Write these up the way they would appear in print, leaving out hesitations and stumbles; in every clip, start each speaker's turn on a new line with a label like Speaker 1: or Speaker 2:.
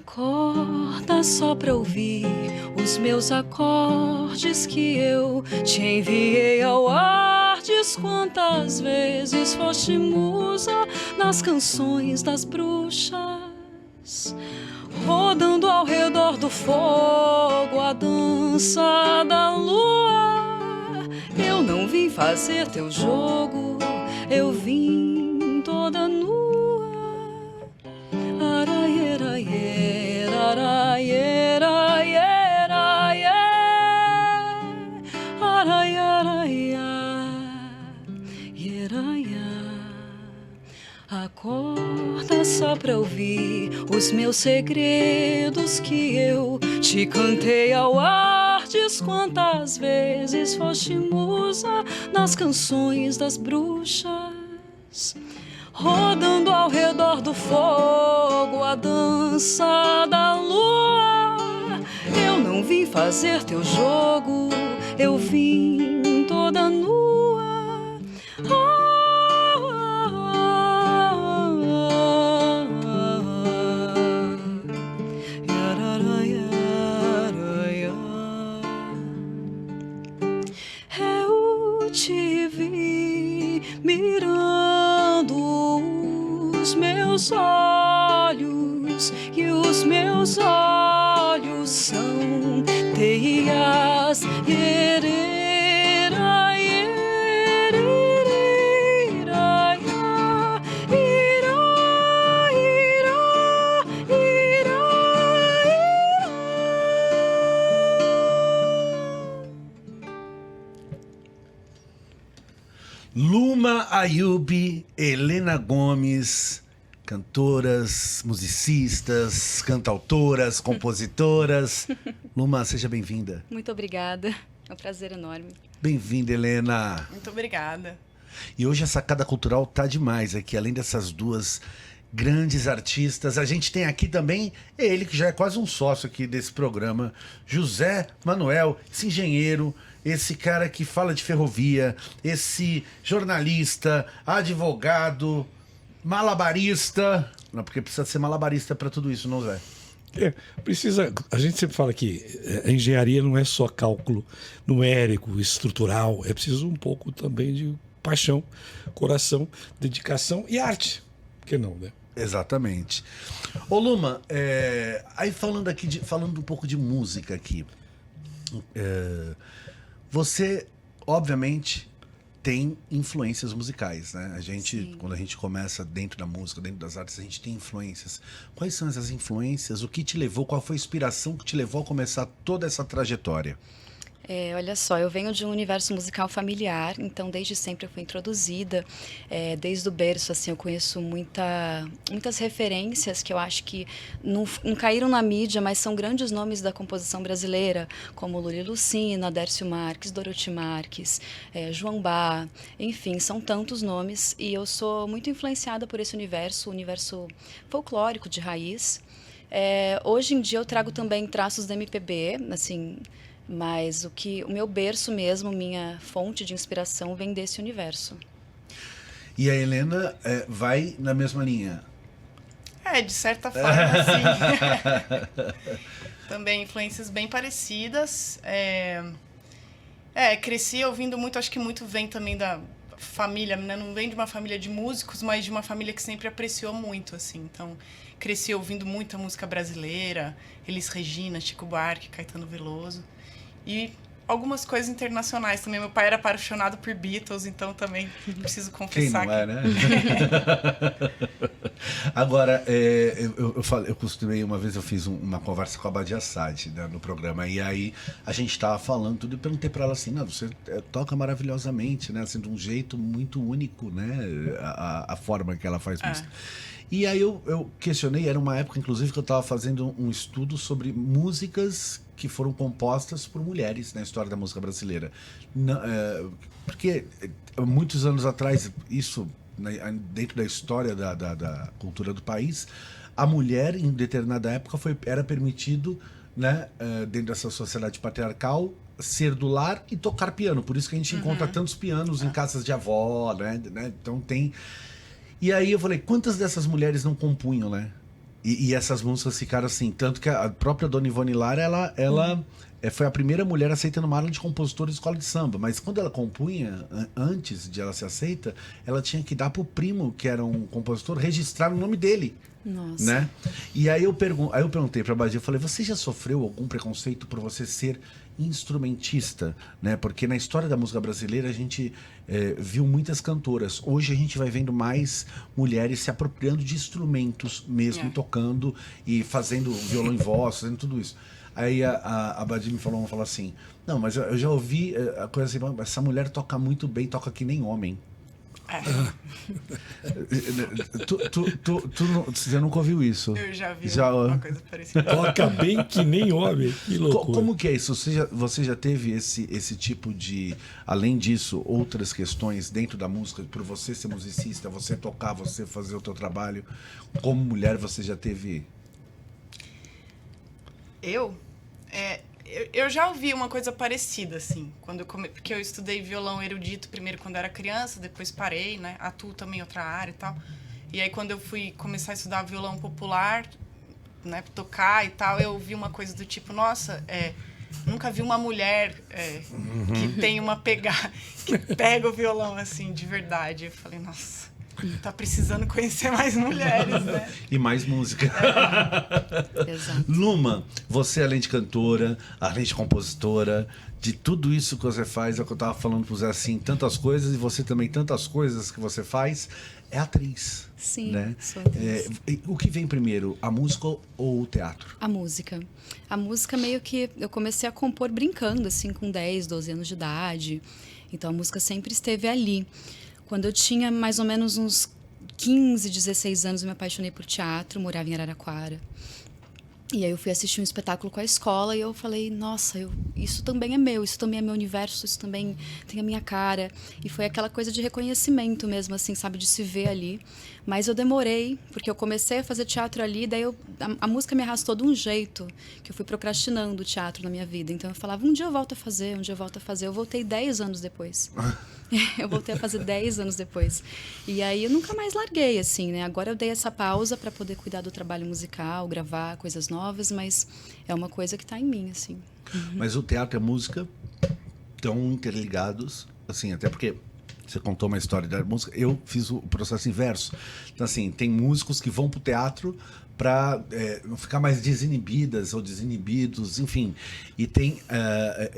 Speaker 1: Acorda só pra ouvir os meus acordes que eu te enviei ao ar. Diz quantas vezes foste musa nas canções das bruxas, rodando ao redor do fogo a dança da lua. Eu não vim fazer teu jogo, eu vim toda nua. Acorda só pra ouvir os meus segredos que eu te cantei ao ar. Diz quantas vezes foste musa nas canções das bruxas, rodando ao redor do fogo a dança da lua. Eu não vim fazer teu jogo, eu vim toda nua. Eu te vi mirando os meus olhos, e os meus olhos são teias.
Speaker 2: Luma Ayubi, Helena Gomes, cantoras, musicistas, cantautoras, compositoras. Luma, seja bem-vinda.
Speaker 1: Muito obrigada, é um prazer enorme.
Speaker 2: Bem-vinda, Helena.
Speaker 3: Muito obrigada.
Speaker 2: E hoje a Sacada Cultural tá demais aqui, além dessas duas grandes artistas. A gente tem aqui também ele, que já é quase um sócio aqui desse programa, José Manuel, esse engenheiro, esse cara que fala de ferrovia, esse jornalista, advogado, malabarista. Não, porque precisa ser malabarista para tudo isso, não, Zé?
Speaker 4: Precisa. A gente sempre fala que a engenharia não é só cálculo numérico, estrutural, é preciso um pouco também de paixão, coração, dedicação e arte. Por que não, né?
Speaker 2: Exatamente. Ô Luma, aí falando um pouco de música aqui, você, obviamente, tem influências musicais, né? Quando a gente começa dentro da música, dentro das artes, a gente tem influências. Quais são essas influências? O que te levou? Qual foi a inspiração que te levou a começar toda essa trajetória?
Speaker 1: Olha só, eu venho de um universo musical familiar, então desde sempre eu fui introduzida, desde o berço, assim, eu conheço muitas referências que eu acho que não caíram na mídia, mas são grandes nomes da composição brasileira, como Lula Lucina, Dércio Marques, Dorothy Marques, João Bá, enfim, são tantos nomes, e eu sou muito influenciada por esse universo, o universo folclórico de raiz. Hoje em dia eu trago também traços da MPB, assim, mas o meu berço mesmo, minha fonte de inspiração vem desse universo.
Speaker 2: E a Helena vai na mesma linha?
Speaker 3: De certa forma, sim. Também influências bem parecidas. Cresci ouvindo muito, acho que muito vem também da família, né? Não vem de uma família de músicos, mas de uma família que sempre apreciou muito, assim. Então, cresci ouvindo muita música brasileira, Elis Regina, Chico Buarque, Caetano Veloso. E algumas coisas internacionais também. Meu pai era apaixonado por Beatles, então também preciso confessar.
Speaker 2: Quem não é, né? Agora, eu costumei, uma vez eu fiz uma conversa com a Badia Sade, né, no programa, e aí a gente estava falando tudo, e perguntei para ela assim, não, você toca maravilhosamente, né, assim, de um jeito muito único, né, a forma que ela faz música. E aí eu questionei, era uma época, inclusive, que eu estava fazendo um estudo sobre músicas que foram compostas por mulheres na história da música brasileira. Porque muitos anos atrás, isso, dentro da história da cultura do país, a mulher, em determinada época, era permitido, né, dentro dessa sociedade patriarcal, ser do lar e tocar piano. Por isso que a gente encontra tantos pianos em casas de avó, né? Então tem... E aí eu falei, quantas dessas mulheres não compunham, né? E essas músicas ficaram assim, tanto que a própria Dona Ivone Lara, ela foi a primeira mulher aceita numa aula de compositora de escola de samba, mas quando ela compunha, antes de ela ser aceita, ela tinha que dar pro primo, que era um compositor, registrar o nome dele.
Speaker 1: Nossa.
Speaker 2: Né? E aí eu perguntei pra Badia, eu falei, você já sofreu algum preconceito por você ser instrumentista, né? Porque na história da música brasileira a gente viu muitas cantoras. Hoje a gente vai vendo mais mulheres se apropriando de instrumentos mesmo, tocando e fazendo violão em voz, fazendo tudo isso. Aí a Badia me falou assim, não, mas eu já ouvi a coisa assim, essa mulher toca muito bem, toca que nem homem. Você nunca ouviu isso?
Speaker 3: Eu já vi uma coisa parecida.
Speaker 4: Toca bem que nem homem. Que loucura.
Speaker 2: Como que é isso? Você já teve esse tipo de... Além disso, outras questões dentro da música, por você ser musicista, você tocar, você fazer o teu trabalho, como mulher, você já teve...
Speaker 3: Eu já ouvi uma coisa parecida, assim, porque eu estudei violão erudito primeiro quando era criança, depois parei, né? Atuo também em outra área e tal. E aí, quando eu fui começar a estudar violão popular, né, tocar e tal, eu ouvi uma coisa do tipo, nossa, nunca vi uma mulher que tem que pega o violão, assim, de verdade. Eu falei, nossa, tá precisando conhecer mais mulheres, né?
Speaker 2: E mais música.
Speaker 1: Exato.
Speaker 2: Luma, você além de cantora, além de compositora, de tudo isso que você faz, é o que eu tava falando pro Zé, assim, tantas coisas, e você também tantas coisas que você faz, é atriz.
Speaker 1: Sim,
Speaker 2: né?
Speaker 1: sou atriz.
Speaker 2: O que vem primeiro, a música ou o teatro?
Speaker 1: A música. A música meio que eu comecei a compor brincando, assim, com 10, 12 anos de idade. Então a música sempre esteve ali. Quando eu tinha mais ou menos uns 15, 16 anos, eu me apaixonei por teatro, morava em Araraquara. E aí eu fui assistir um espetáculo com a escola e eu falei, nossa, isso também é meu, isso também é meu universo, isso também tem a minha cara. E foi aquela coisa de reconhecimento mesmo, assim, sabe, de se ver ali. Mas eu demorei, porque eu comecei a fazer teatro ali, daí a música me arrastou de um jeito que eu fui procrastinando o teatro na minha vida. Então eu falava, um dia eu volto a fazer, um dia eu volto a fazer. Eu voltei 10 anos depois. Eu voltei a fazer 10 anos depois. E aí eu nunca mais larguei, assim, né? Agora eu dei essa pausa para poder cuidar do trabalho musical, gravar coisas novas, mas é uma coisa que está em mim, assim.
Speaker 2: Mas o teatro e a música estão interligados, assim, até porque você contou uma história da música, eu fiz o processo inverso. Então, assim, tem músicos que vão pro teatro para não ficar mais desinibidas ou desinibidos, enfim. E tem,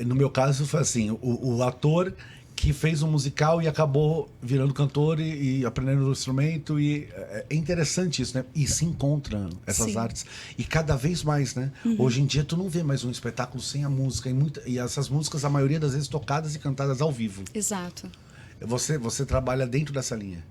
Speaker 2: no meu caso, foi assim, o ator que fez um musical e acabou virando cantor e aprendendo o instrumento, e é interessante isso, né? E se encontram essas
Speaker 1: Sim.
Speaker 2: artes. E cada vez mais, né? Hoje em dia tu não vê mais um espetáculo sem a música, e essas músicas, a maioria das vezes, tocadas e cantadas ao vivo.
Speaker 1: Exato.
Speaker 2: Você trabalha dentro dessa linha?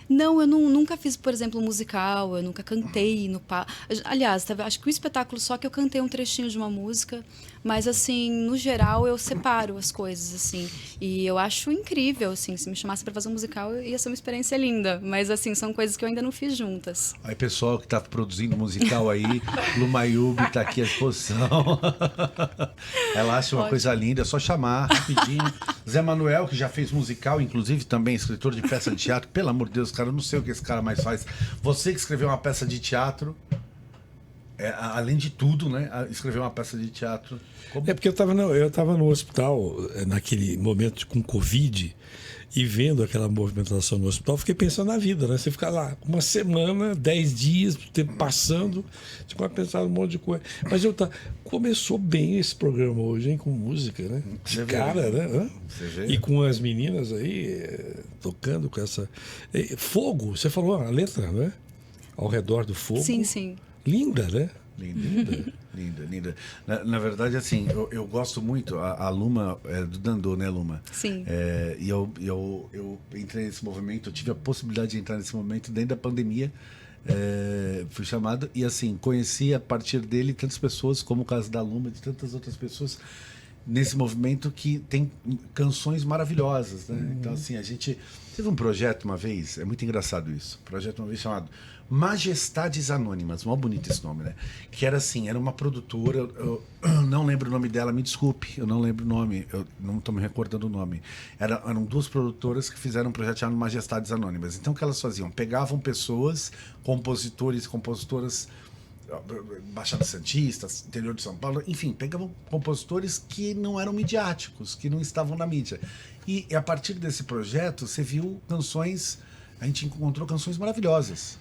Speaker 1: Não, eu nunca fiz, por exemplo, um musical, eu nunca cantei no palco. Aliás, acho que o espetáculo só que eu cantei um trechinho de uma música, mas, assim, no geral, eu separo as coisas, assim. E eu acho incrível, assim, se me chamasse para fazer um musical, ia ser uma experiência linda. Mas, assim, são coisas que eu ainda não fiz juntas.
Speaker 2: Aí, pessoal que está produzindo musical aí, Lumayubi está aqui à disposição. Ela acha uma coisa linda, é só chamar rapidinho. Zé Manuel, que já fez musical, inclusive também escritor de peça de teatro. Pelo amor de Deus, cara, eu não sei o que esse cara mais faz. Você que escreveu uma peça de teatro, além de tudo, né? Escreveu uma peça de teatro. Como...
Speaker 4: É porque eu tava no hospital naquele momento com Covid e vendo aquela movimentação no hospital, fiquei pensando na vida, né? Você fica lá uma semana, 10 dias, o tempo passando, você vai pensar um monte de coisa. Mas começou bem esse programa hoje, hein? Com música, né? De cara, né? E com as meninas aí tocando com essa... Fogo, você falou a letra, né? Ao redor do fogo.
Speaker 1: Sim, sim.
Speaker 4: Linda, né?
Speaker 2: Linda. Na verdade, assim, eu gosto muito. A Luma é do Dandô, né, Luma?
Speaker 1: Sim.
Speaker 2: E eu entrei nesse movimento, eu tive a possibilidade de entrar nesse movimento dentro da pandemia. Fui chamado e, assim, conheci a partir dele tantas pessoas, como o caso da Luma, de tantas outras pessoas nesse movimento que tem canções maravilhosas, né? Então, assim, a gente teve um projeto uma vez, é muito engraçado isso, um projeto uma vez chamado Majestades Anônimas, mó bonito esse nome, né? Que era assim, era uma produtora, eu não lembro o nome dela, me desculpe, eu não lembro o nome, eu não estou me recordando o nome. Eram duas produtoras que fizeram um projeto chamado Majestades Anônimas. Então, o que elas faziam? Pegavam pessoas, compositores e compositoras Baixada Santista, interior de São Paulo, enfim, pegavam compositores que não eram midiáticos, que não estavam na mídia. E a partir desse projeto, você viu canções, a gente encontrou canções maravilhosas.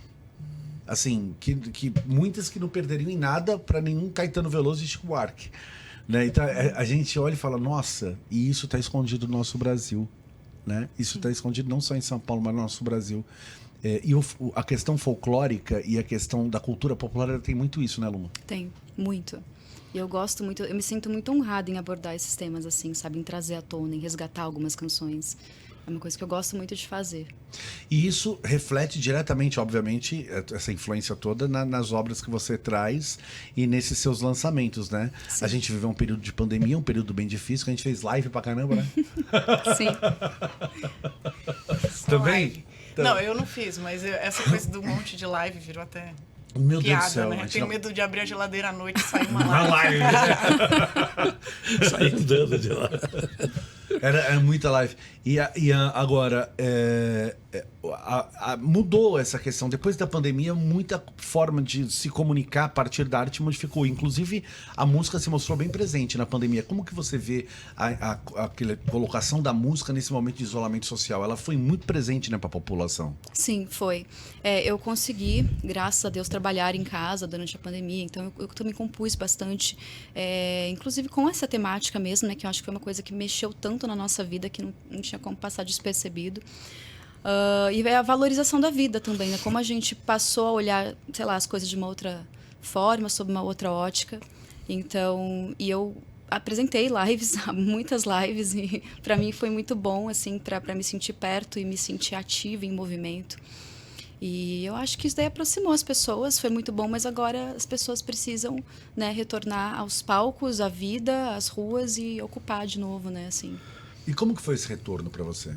Speaker 2: Assim, que muitas que não perderiam em nada para nenhum Caetano Veloso e Chico Buarque. Né? Então a gente olha e fala, nossa, e isso está escondido no nosso Brasil. Né? Isso está escondido não só em São Paulo, mas no nosso Brasil. E a questão folclórica e a questão da cultura popular, ela tem muito isso, né, Luma?
Speaker 1: Tem, muito. E eu gosto muito, eu me sinto muito honrada em abordar esses temas assim, sabe? Em trazer à tona, em resgatar algumas canções. É uma coisa que eu gosto muito de fazer.
Speaker 2: E isso reflete diretamente, obviamente, essa influência toda nas obras que você traz e nesses seus lançamentos, né? Sim. A gente viveu um período de pandemia, um período bem difícil, que a gente fez live pra caramba, né?
Speaker 1: Sim.
Speaker 2: Também?
Speaker 3: Não, eu não fiz, mas essa coisa do monte de live virou até
Speaker 2: Meu
Speaker 3: piada,
Speaker 2: Deus do céu,
Speaker 3: né? Tenho medo de abrir a geladeira à noite e sair uma
Speaker 2: Uma
Speaker 3: live.
Speaker 2: live.
Speaker 4: Sair andando de lá.
Speaker 2: Era muita live. E agora, mudou essa questão. Depois da pandemia, muita forma de se comunicar a partir da arte modificou. Inclusive, a música se mostrou bem presente na pandemia. Como que você vê aquela colocação da música nesse momento de isolamento social? Ela foi muito presente, né, para a população.
Speaker 1: Sim, foi. Eu consegui, graças a Deus, trabalhar em casa durante a pandemia. Então, eu também compus bastante, inclusive com essa temática mesmo, né, que eu acho que foi uma coisa que mexeu tanto na nossa vida que não tinha como passar despercebido. E a valorização da vida também, né? Como a gente passou a olhar, sei lá, as coisas de uma outra forma, sob uma outra ótica. Então, e eu apresentei lives, muitas lives, e para mim foi muito bom, assim, para me sentir perto e me sentir ativa em movimento. E eu acho que isso daí aproximou as pessoas, foi muito bom, mas agora as pessoas precisam, né, retornar aos palcos, à vida, às ruas e ocupar de novo, né, assim.
Speaker 2: E como que foi esse retorno para você?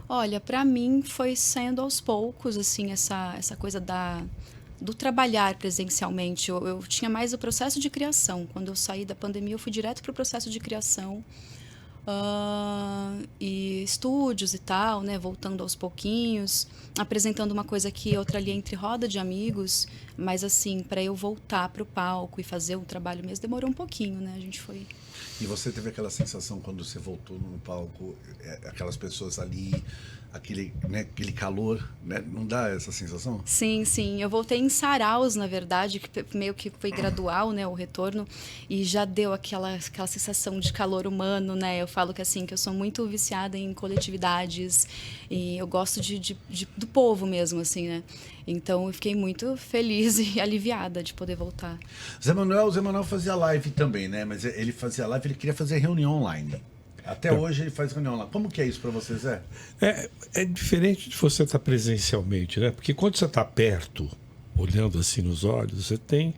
Speaker 1: Olha, para mim foi sendo aos poucos, assim, essa coisa do trabalhar presencialmente. Eu tinha mais o processo de criação. Quando eu saí da pandemia, eu fui direto para o processo de criação. E estúdios e tal, né, voltando aos pouquinhos, apresentando uma coisa aqui e outra ali entre roda de amigos, mas assim, para eu voltar para o palco e fazer o trabalho mesmo, demorou um pouquinho, né, a gente foi...
Speaker 2: E você teve aquela sensação quando você voltou no palco, aquelas pessoas ali, aquele calor, né? Não dá essa sensação?
Speaker 1: Sim, sim. Eu voltei em saraus, na verdade, que meio que foi gradual, né, o retorno, e já deu aquela sensação de calor humano, né? Eu falo que assim, que eu sou muito viciada em coletividades e eu gosto do povo mesmo, assim, né? Então eu fiquei muito feliz e aliviada de poder voltar.
Speaker 2: Zé Manuel fazia live também, né? Mas ele fazia live, ele queria fazer reunião online. Até hoje ele faz reunião online. Como que é isso para você, Zé?
Speaker 4: É diferente de você estar presencialmente, né? Porque quando você está perto, olhando assim nos olhos, você tem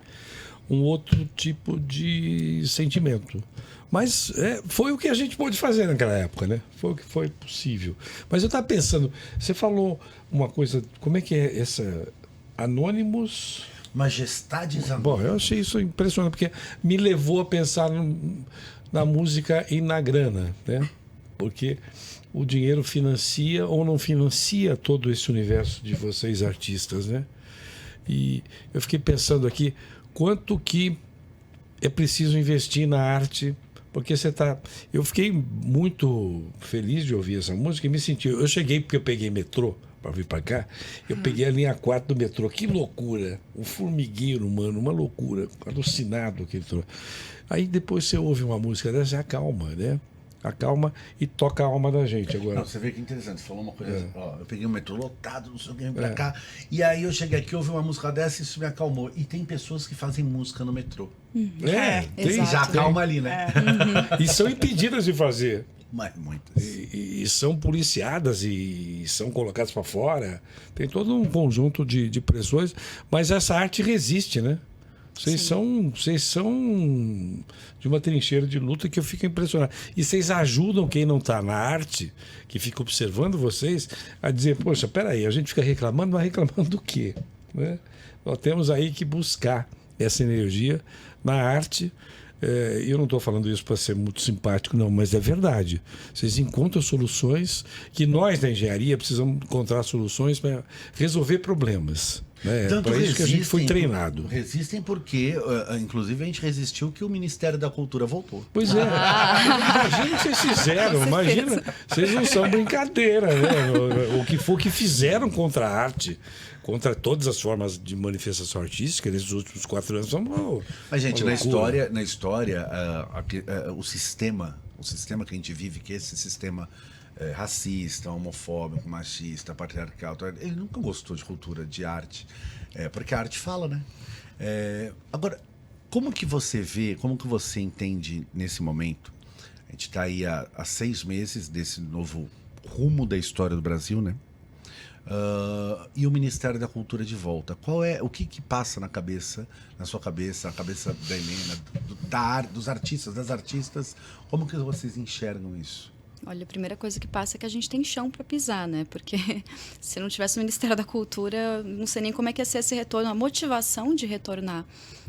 Speaker 4: um outro tipo de sentimento. Mas foi o que a gente pôde fazer naquela época, né? Foi o que foi possível. Mas eu estava pensando, você falou uma coisa, como é que é essa Anônimos...
Speaker 2: Majestades Anônimas.
Speaker 4: Bom, eu achei isso impressionante, porque me levou a pensar na música e na grana, né? Porque o dinheiro financia ou não financia todo esse universo de vocês artistas, né? E eu fiquei pensando aqui, quanto que é preciso investir na arte, porque você tá... Eu fiquei muito feliz de ouvir essa música e me senti... Eu cheguei porque eu peguei metrô para vir para cá, eu peguei a linha 4 do metrô. Que loucura! Um formigueiro humano, uma loucura, alucinado aquele troço. Aí depois você ouve uma música dessa, acalma, né? Acalma e toca a alma da gente agora.
Speaker 2: Não, você vê que interessante, você falou uma coisa, ó, eu peguei um metrô lotado, não sei o que, vim pra cá, e aí eu cheguei aqui, ouvi uma música dessa e isso me acalmou. E tem pessoas que fazem música no metrô.
Speaker 4: Tem,
Speaker 2: já acalma ali, né?
Speaker 4: E são impedidas de fazer.
Speaker 2: Mas muitas.
Speaker 4: E são policiadas e são colocadas para fora. Tem todo um conjunto de pressões, mas essa arte resiste, né? Vocês são de uma trincheira de luta que eu fico impressionado. E vocês ajudam quem não está na arte, que fica observando vocês, a dizer, poxa, peraí, a gente fica reclamando, mas reclamando do quê? Né? Nós temos aí que buscar essa energia na arte. Eu não estou falando isso para ser muito simpático, não, mas é verdade. Vocês encontram soluções que nós, da engenharia, precisamos encontrar soluções para resolver problemas.
Speaker 2: Tanto
Speaker 4: Para isso que a gente foi
Speaker 2: resistem,
Speaker 4: treinado.
Speaker 2: Resistem porque, inclusive, a gente resistiu que o Ministério da Cultura voltou.
Speaker 4: Pois é. Imagina o que vocês fizeram. Imagina. Vocês não são brincadeira, né? O que for que fizeram contra a arte, contra todas as formas de manifestação artística nesses últimos 4 anos.
Speaker 2: Mas, gente, na história o sistema que a gente vive, que é esse sistema racista, homofóbico, machista, patriarcal, ele nunca gostou de cultura, de arte, porque a arte fala, né? Agora, como que você vê, como que você entende nesse momento? A gente está aí há 6 meses desse novo rumo da história do Brasil, né? E o Ministério da Cultura de volta. O que passa na sua cabeça, na cabeça da Helena, dos artistas, das artistas? Como que vocês enxergam isso?
Speaker 1: Olha, a primeira coisa que passa é que a gente tem chão para pisar, né? Porque se não tivesse o Ministério da Cultura, não sei nem como é que ia ser esse retorno, a motivação de retornar,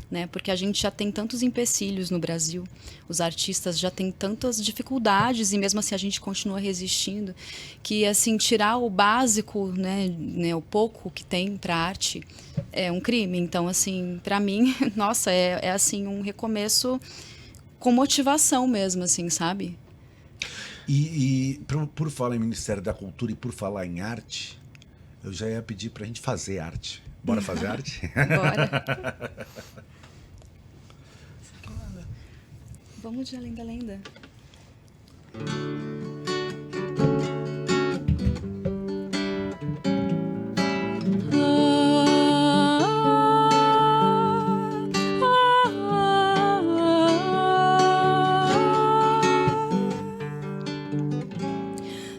Speaker 1: né? Porque a gente já tem tantos empecilhos no Brasil, os artistas já têm tantas dificuldades e mesmo assim a gente continua resistindo, que assim, tirar o básico, né, o pouco que tem para arte é um crime. Então, assim, para mim, nossa, é assim um recomeço com motivação mesmo, assim, sabe?
Speaker 2: E por falar em Ministério da Cultura e por falar em arte, eu já ia pedir pra gente fazer arte. Bora fazer arte?
Speaker 1: Bora. Vamos de Além da Lenda.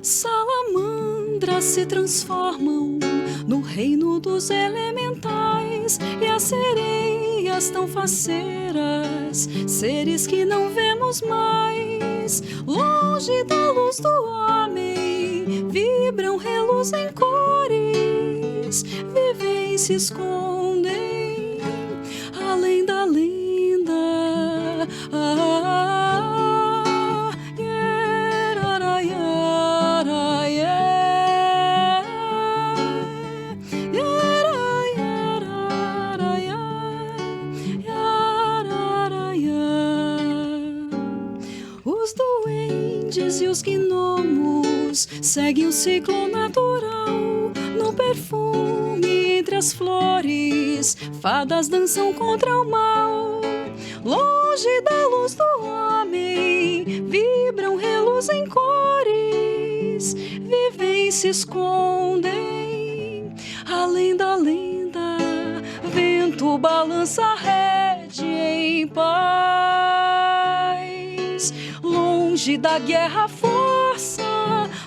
Speaker 1: Salamandras se transformam no reino dos elementais e as sereias tão faceiras, seres que não vemos mais. Longe da luz do homem, vibram, reluzem cores, vivem e se escondem além da lenda. Os duendes e os gnomos seguem o ciclo natural. No perfume entre as flores, fadas dançam contra o mal. Longe da luz do homem, vibram, reluzem cores, vivem e se escondem além da lenda. Vento balança a rede em paz. Longe da guerra, a força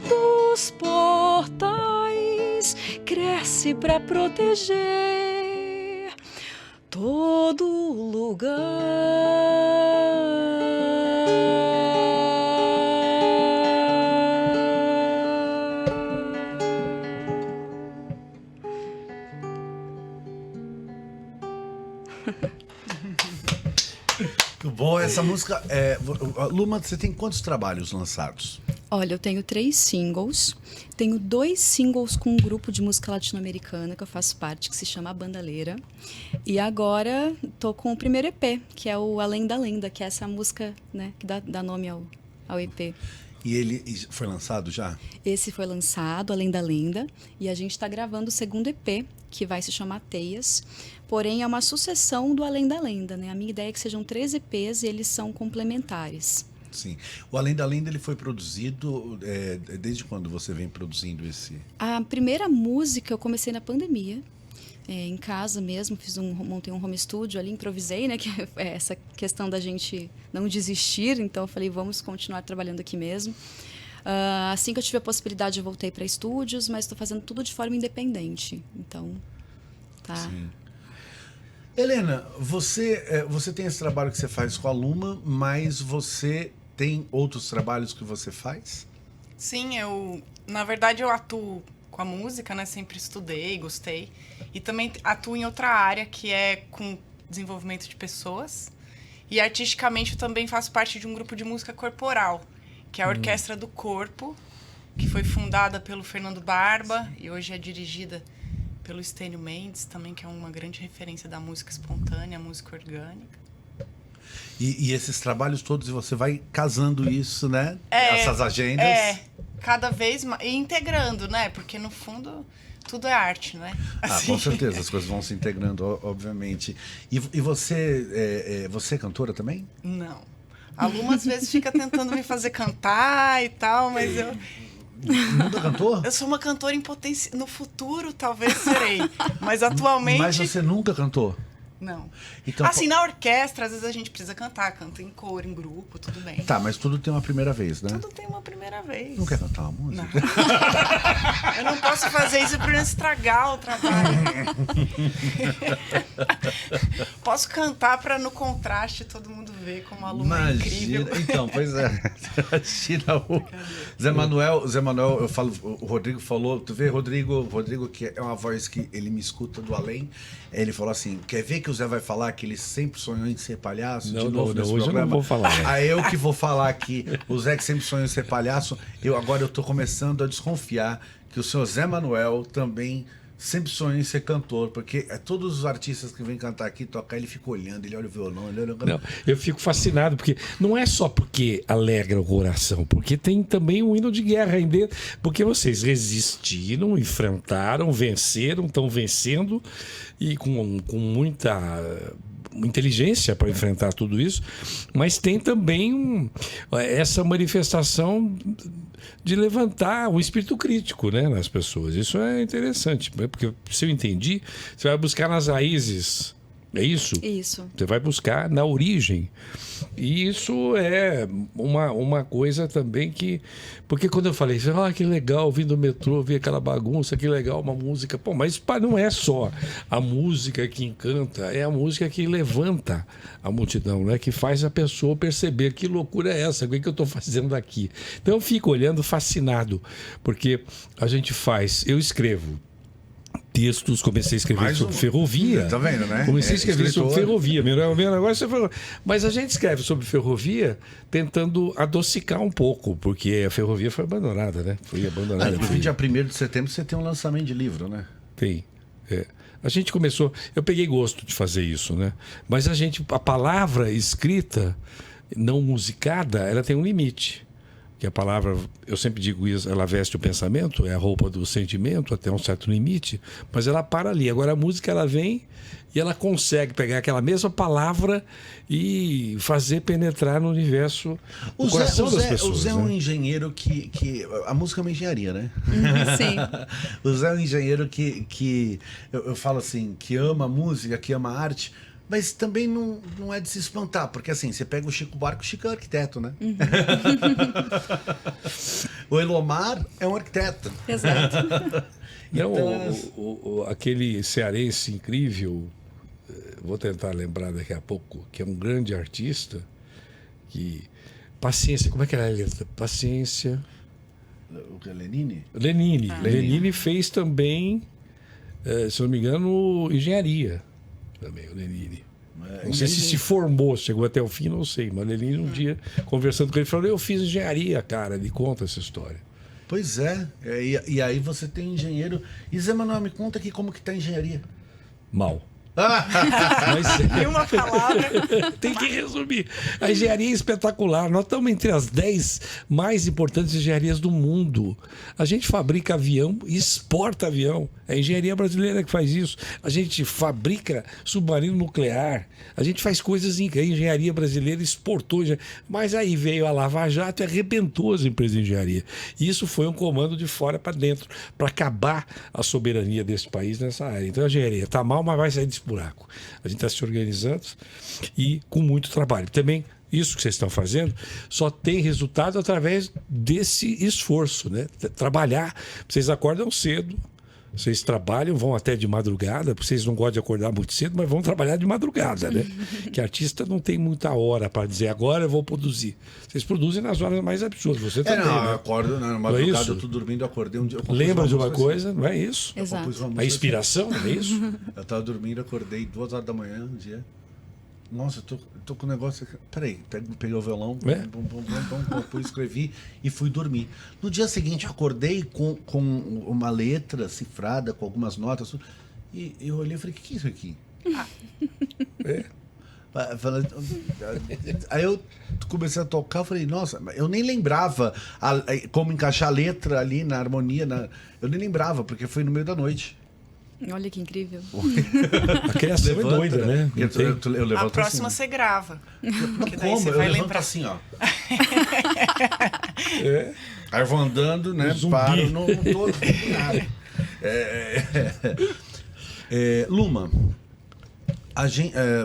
Speaker 1: dos portais cresce pra proteger todo lugar.
Speaker 2: Bom, essa música. Luma, você tem quantos trabalhos lançados?
Speaker 1: Olha, eu tenho 3 singles. Tenho 2 singles com um grupo de música latino-americana que eu faço parte, que se chama A Bandaleira. E agora tô com o primeiro EP, que é o Além da Lenda, que é essa música, né, que dá nome ao EP.
Speaker 2: E ele foi lançado já?
Speaker 1: Esse foi lançado, Além da Lenda, e a gente está gravando o segundo EP, que vai se chamar Teias. Porém, é uma sucessão do Além da Lenda, né? A minha ideia é que sejam 3 EPs e eles são complementares.
Speaker 2: Sim. O Além da Lenda ele foi produzido... desde quando você vem produzindo esse...
Speaker 1: A primeira música eu comecei na pandemia. Em casa mesmo, montei um home studio ali, improvisei, né? Que é essa questão da gente não desistir. Então, eu falei, vamos continuar trabalhando aqui mesmo. Assim que eu tive a possibilidade, eu voltei para estúdios, mas estou fazendo tudo de forma independente. Então, tá...
Speaker 2: Sim. Helena, você tem esse trabalho que você faz com a Luma, mas você tem outros trabalhos que você faz?
Speaker 3: Sim, na verdade eu atuo com a música, né? Sempre estudei, gostei. E também atuo em outra área, que é com desenvolvimento de pessoas. E artisticamente eu também faço parte de um grupo de música corporal, que é a Orquestra do Corpo, que foi fundada pelo Fernando Barba e hoje é dirigida pelo Estênio Mendes também, que é uma grande referência da música espontânea, música orgânica.
Speaker 2: E esses trabalhos todos, você vai casando isso, né?
Speaker 3: É,
Speaker 2: Essas agendas.
Speaker 3: Cada vez mais. E integrando, né? Porque no fundo tudo é arte, né?
Speaker 2: Com certeza, as coisas vão se integrando, obviamente. E você, você é cantora também?
Speaker 3: Não. A Luma às vezes fica tentando me fazer cantar e tal, mas eu.
Speaker 2: Nunca cantou?
Speaker 3: Eu sou uma cantora em potência. No futuro, talvez serei. Mas atualmente.
Speaker 2: Mas você nunca cantou?
Speaker 3: Não.
Speaker 2: Então,
Speaker 3: assim, na orquestra, às vezes a gente precisa cantar. Canta em coro, em grupo, tudo bem.
Speaker 2: Tá, mas tudo tem uma primeira vez, né?
Speaker 3: Tudo tem uma primeira vez.
Speaker 2: Não quer cantar uma música?
Speaker 3: Não. Eu não posso fazer isso para não estragar o trabalho. Posso cantar para no contraste todo mundo ver como a Luma é incrível.
Speaker 2: Então, pois é. Imagina o Zé Manuel, eu falo, o Rodrigo falou, tu vê, Rodrigo que é uma voz que ele me escuta do além, ele falou assim, quer ver que o Zé vai falar que ele sempre sonhou em ser palhaço?
Speaker 4: Não,
Speaker 2: de novo nesse
Speaker 4: hoje
Speaker 2: programa?
Speaker 4: eu não vou falar.
Speaker 2: Aí eu que vou falar aqui, o Zé que sempre sonhou em ser palhaço, agora eu tô começando a desconfiar que o senhor Zé Manuel também sempre sonhou em ser cantor, porque todos os artistas que vêm cantar aqui, tocar, ele fica olhando, ele olha o violão, ele olha o...
Speaker 4: Não, eu fico fascinado, porque não é só porque alegra o coração, porque tem também um hino de guerra aí dentro, porque vocês resistiram, enfrentaram, venceram, estão vencendo, e com muita inteligência para enfrentar tudo isso, mas tem também essa manifestação de levantar o espírito crítico, né, nas pessoas. Isso é interessante, porque, se eu entendi, você vai buscar nas raízes. É isso?
Speaker 1: Isso.
Speaker 4: Você vai buscar na origem. E isso é uma coisa também que... Porque quando eu falei, que legal, vindo do metrô, vi aquela bagunça, que legal, uma música... Pô, mas não é só a música que encanta, é a música que levanta a multidão, né? Que faz a pessoa perceber que loucura é essa, o que eu estou fazendo aqui. Então eu fico olhando fascinado, porque a gente eu escrevo textos, comecei a escrever sobre ferrovia.
Speaker 2: Tá vendo, né?
Speaker 4: Comecei a escrever sobre ferrovia. Meu negócio é ferrovia. Mas a gente escreve sobre ferrovia tentando adocicar um pouco, porque a ferrovia foi abandonada, né? Foi abandonada.
Speaker 2: Inclusive, dia 1º de setembro você tem um lançamento de livro, né?
Speaker 4: Tem. A gente começou... Eu peguei gosto de fazer isso, né? Mas a palavra escrita, não musicada, ela tem um limite. Que a palavra, eu sempre digo isso, ela veste o pensamento, é a roupa do sentimento até um certo limite, mas ela para ali. Agora a música, ela vem e ela consegue pegar aquela mesma palavra e fazer penetrar no universo o coração das pessoas.
Speaker 2: O Zé é um
Speaker 4: né?
Speaker 2: engenheiro que... A música é uma engenharia, né?
Speaker 1: Sim.
Speaker 2: O Zé é um engenheiro que eu falo assim, que ama a música, que ama a arte, mas também não é de se espantar, porque assim, você pega o Chico Buarque, o Chico é arquiteto, né? Uhum. O Elomar é um arquiteto.
Speaker 1: Exato.
Speaker 4: Então, aquele cearense incrível, vou tentar lembrar daqui a pouco, que é um grande artista, que... Paciência, como é que era a letra? Paciência...
Speaker 2: O que é Lenine?
Speaker 4: Lenine. Lenine fez também, se não me engano, engenharia. Também, o Lenine. Não sei se formou, chegou até o fim, não sei. Mas o Lenine, um dia, conversando com ele, falou: eu fiz engenharia, cara. Ele conta essa história.
Speaker 2: Pois é. E aí você tem engenheiro. E Zé Manuel, me conta aqui como que tá a engenharia.
Speaker 4: Mal. Mas,
Speaker 3: em uma palavra.
Speaker 4: Tem que resumir. A engenharia é espetacular. Nós estamos entre as 10 mais importantes engenharias do mundo. A gente fabrica avião e exporta avião. É a engenharia brasileira que faz isso. A gente fabrica submarino nuclear. A gente faz coisas em que a engenharia brasileira exportou. Mas aí veio a Lava Jato e arrebentou as empresas de engenharia. E isso foi um comando de fora para dentro, para acabar a soberania desse país nessa área. Então a engenharia está mal, mas vai sair desse buraco. A gente está se organizando e com muito trabalho. Também isso que vocês estão fazendo só tem resultado através desse esforço, né? Trabalhar. Vocês acordam cedo, vocês trabalham, vão até de madrugada, porque vocês não gostam de acordar muito cedo, mas vão trabalhar de madrugada, né? Que artista não tem muita hora para dizer, agora eu vou produzir. Vocês produzem nas horas mais absurdas. Você também,
Speaker 2: não,
Speaker 4: né?
Speaker 2: eu acordo na madrugada, eu tô dormindo, eu acordei um dia.
Speaker 4: Lembra de uma coisa? Não é isso?
Speaker 1: Exato.
Speaker 4: A inspiração, é isso?
Speaker 2: Eu tava dormindo, acordei 2 horas da manhã um dia. nossa, eu tô com um negócio aqui. Peraí, peguei o violão, escrevi e fui dormir. No dia seguinte, eu acordei com uma letra cifrada, com algumas notas, e eu olhei e falei, o que é isso aqui? Aí eu comecei a tocar, eu falei, nossa, eu nem lembrava como encaixar a letra ali na harmonia, eu nem lembrava, porque foi no meio da noite.
Speaker 1: Olha que incrível.
Speaker 4: A criação
Speaker 2: Levanta,
Speaker 4: é doida, né?
Speaker 2: Eu levanto
Speaker 3: A próxima
Speaker 2: assim.
Speaker 3: você grava. Porque daí
Speaker 2: Como?
Speaker 3: você
Speaker 2: Eu
Speaker 3: vai
Speaker 2: levanto
Speaker 3: lembrar.
Speaker 2: assim, ó.
Speaker 4: É.
Speaker 2: Aí eu vou andando, né?
Speaker 4: Zumbi.
Speaker 2: Paro, não tô nada. Luma,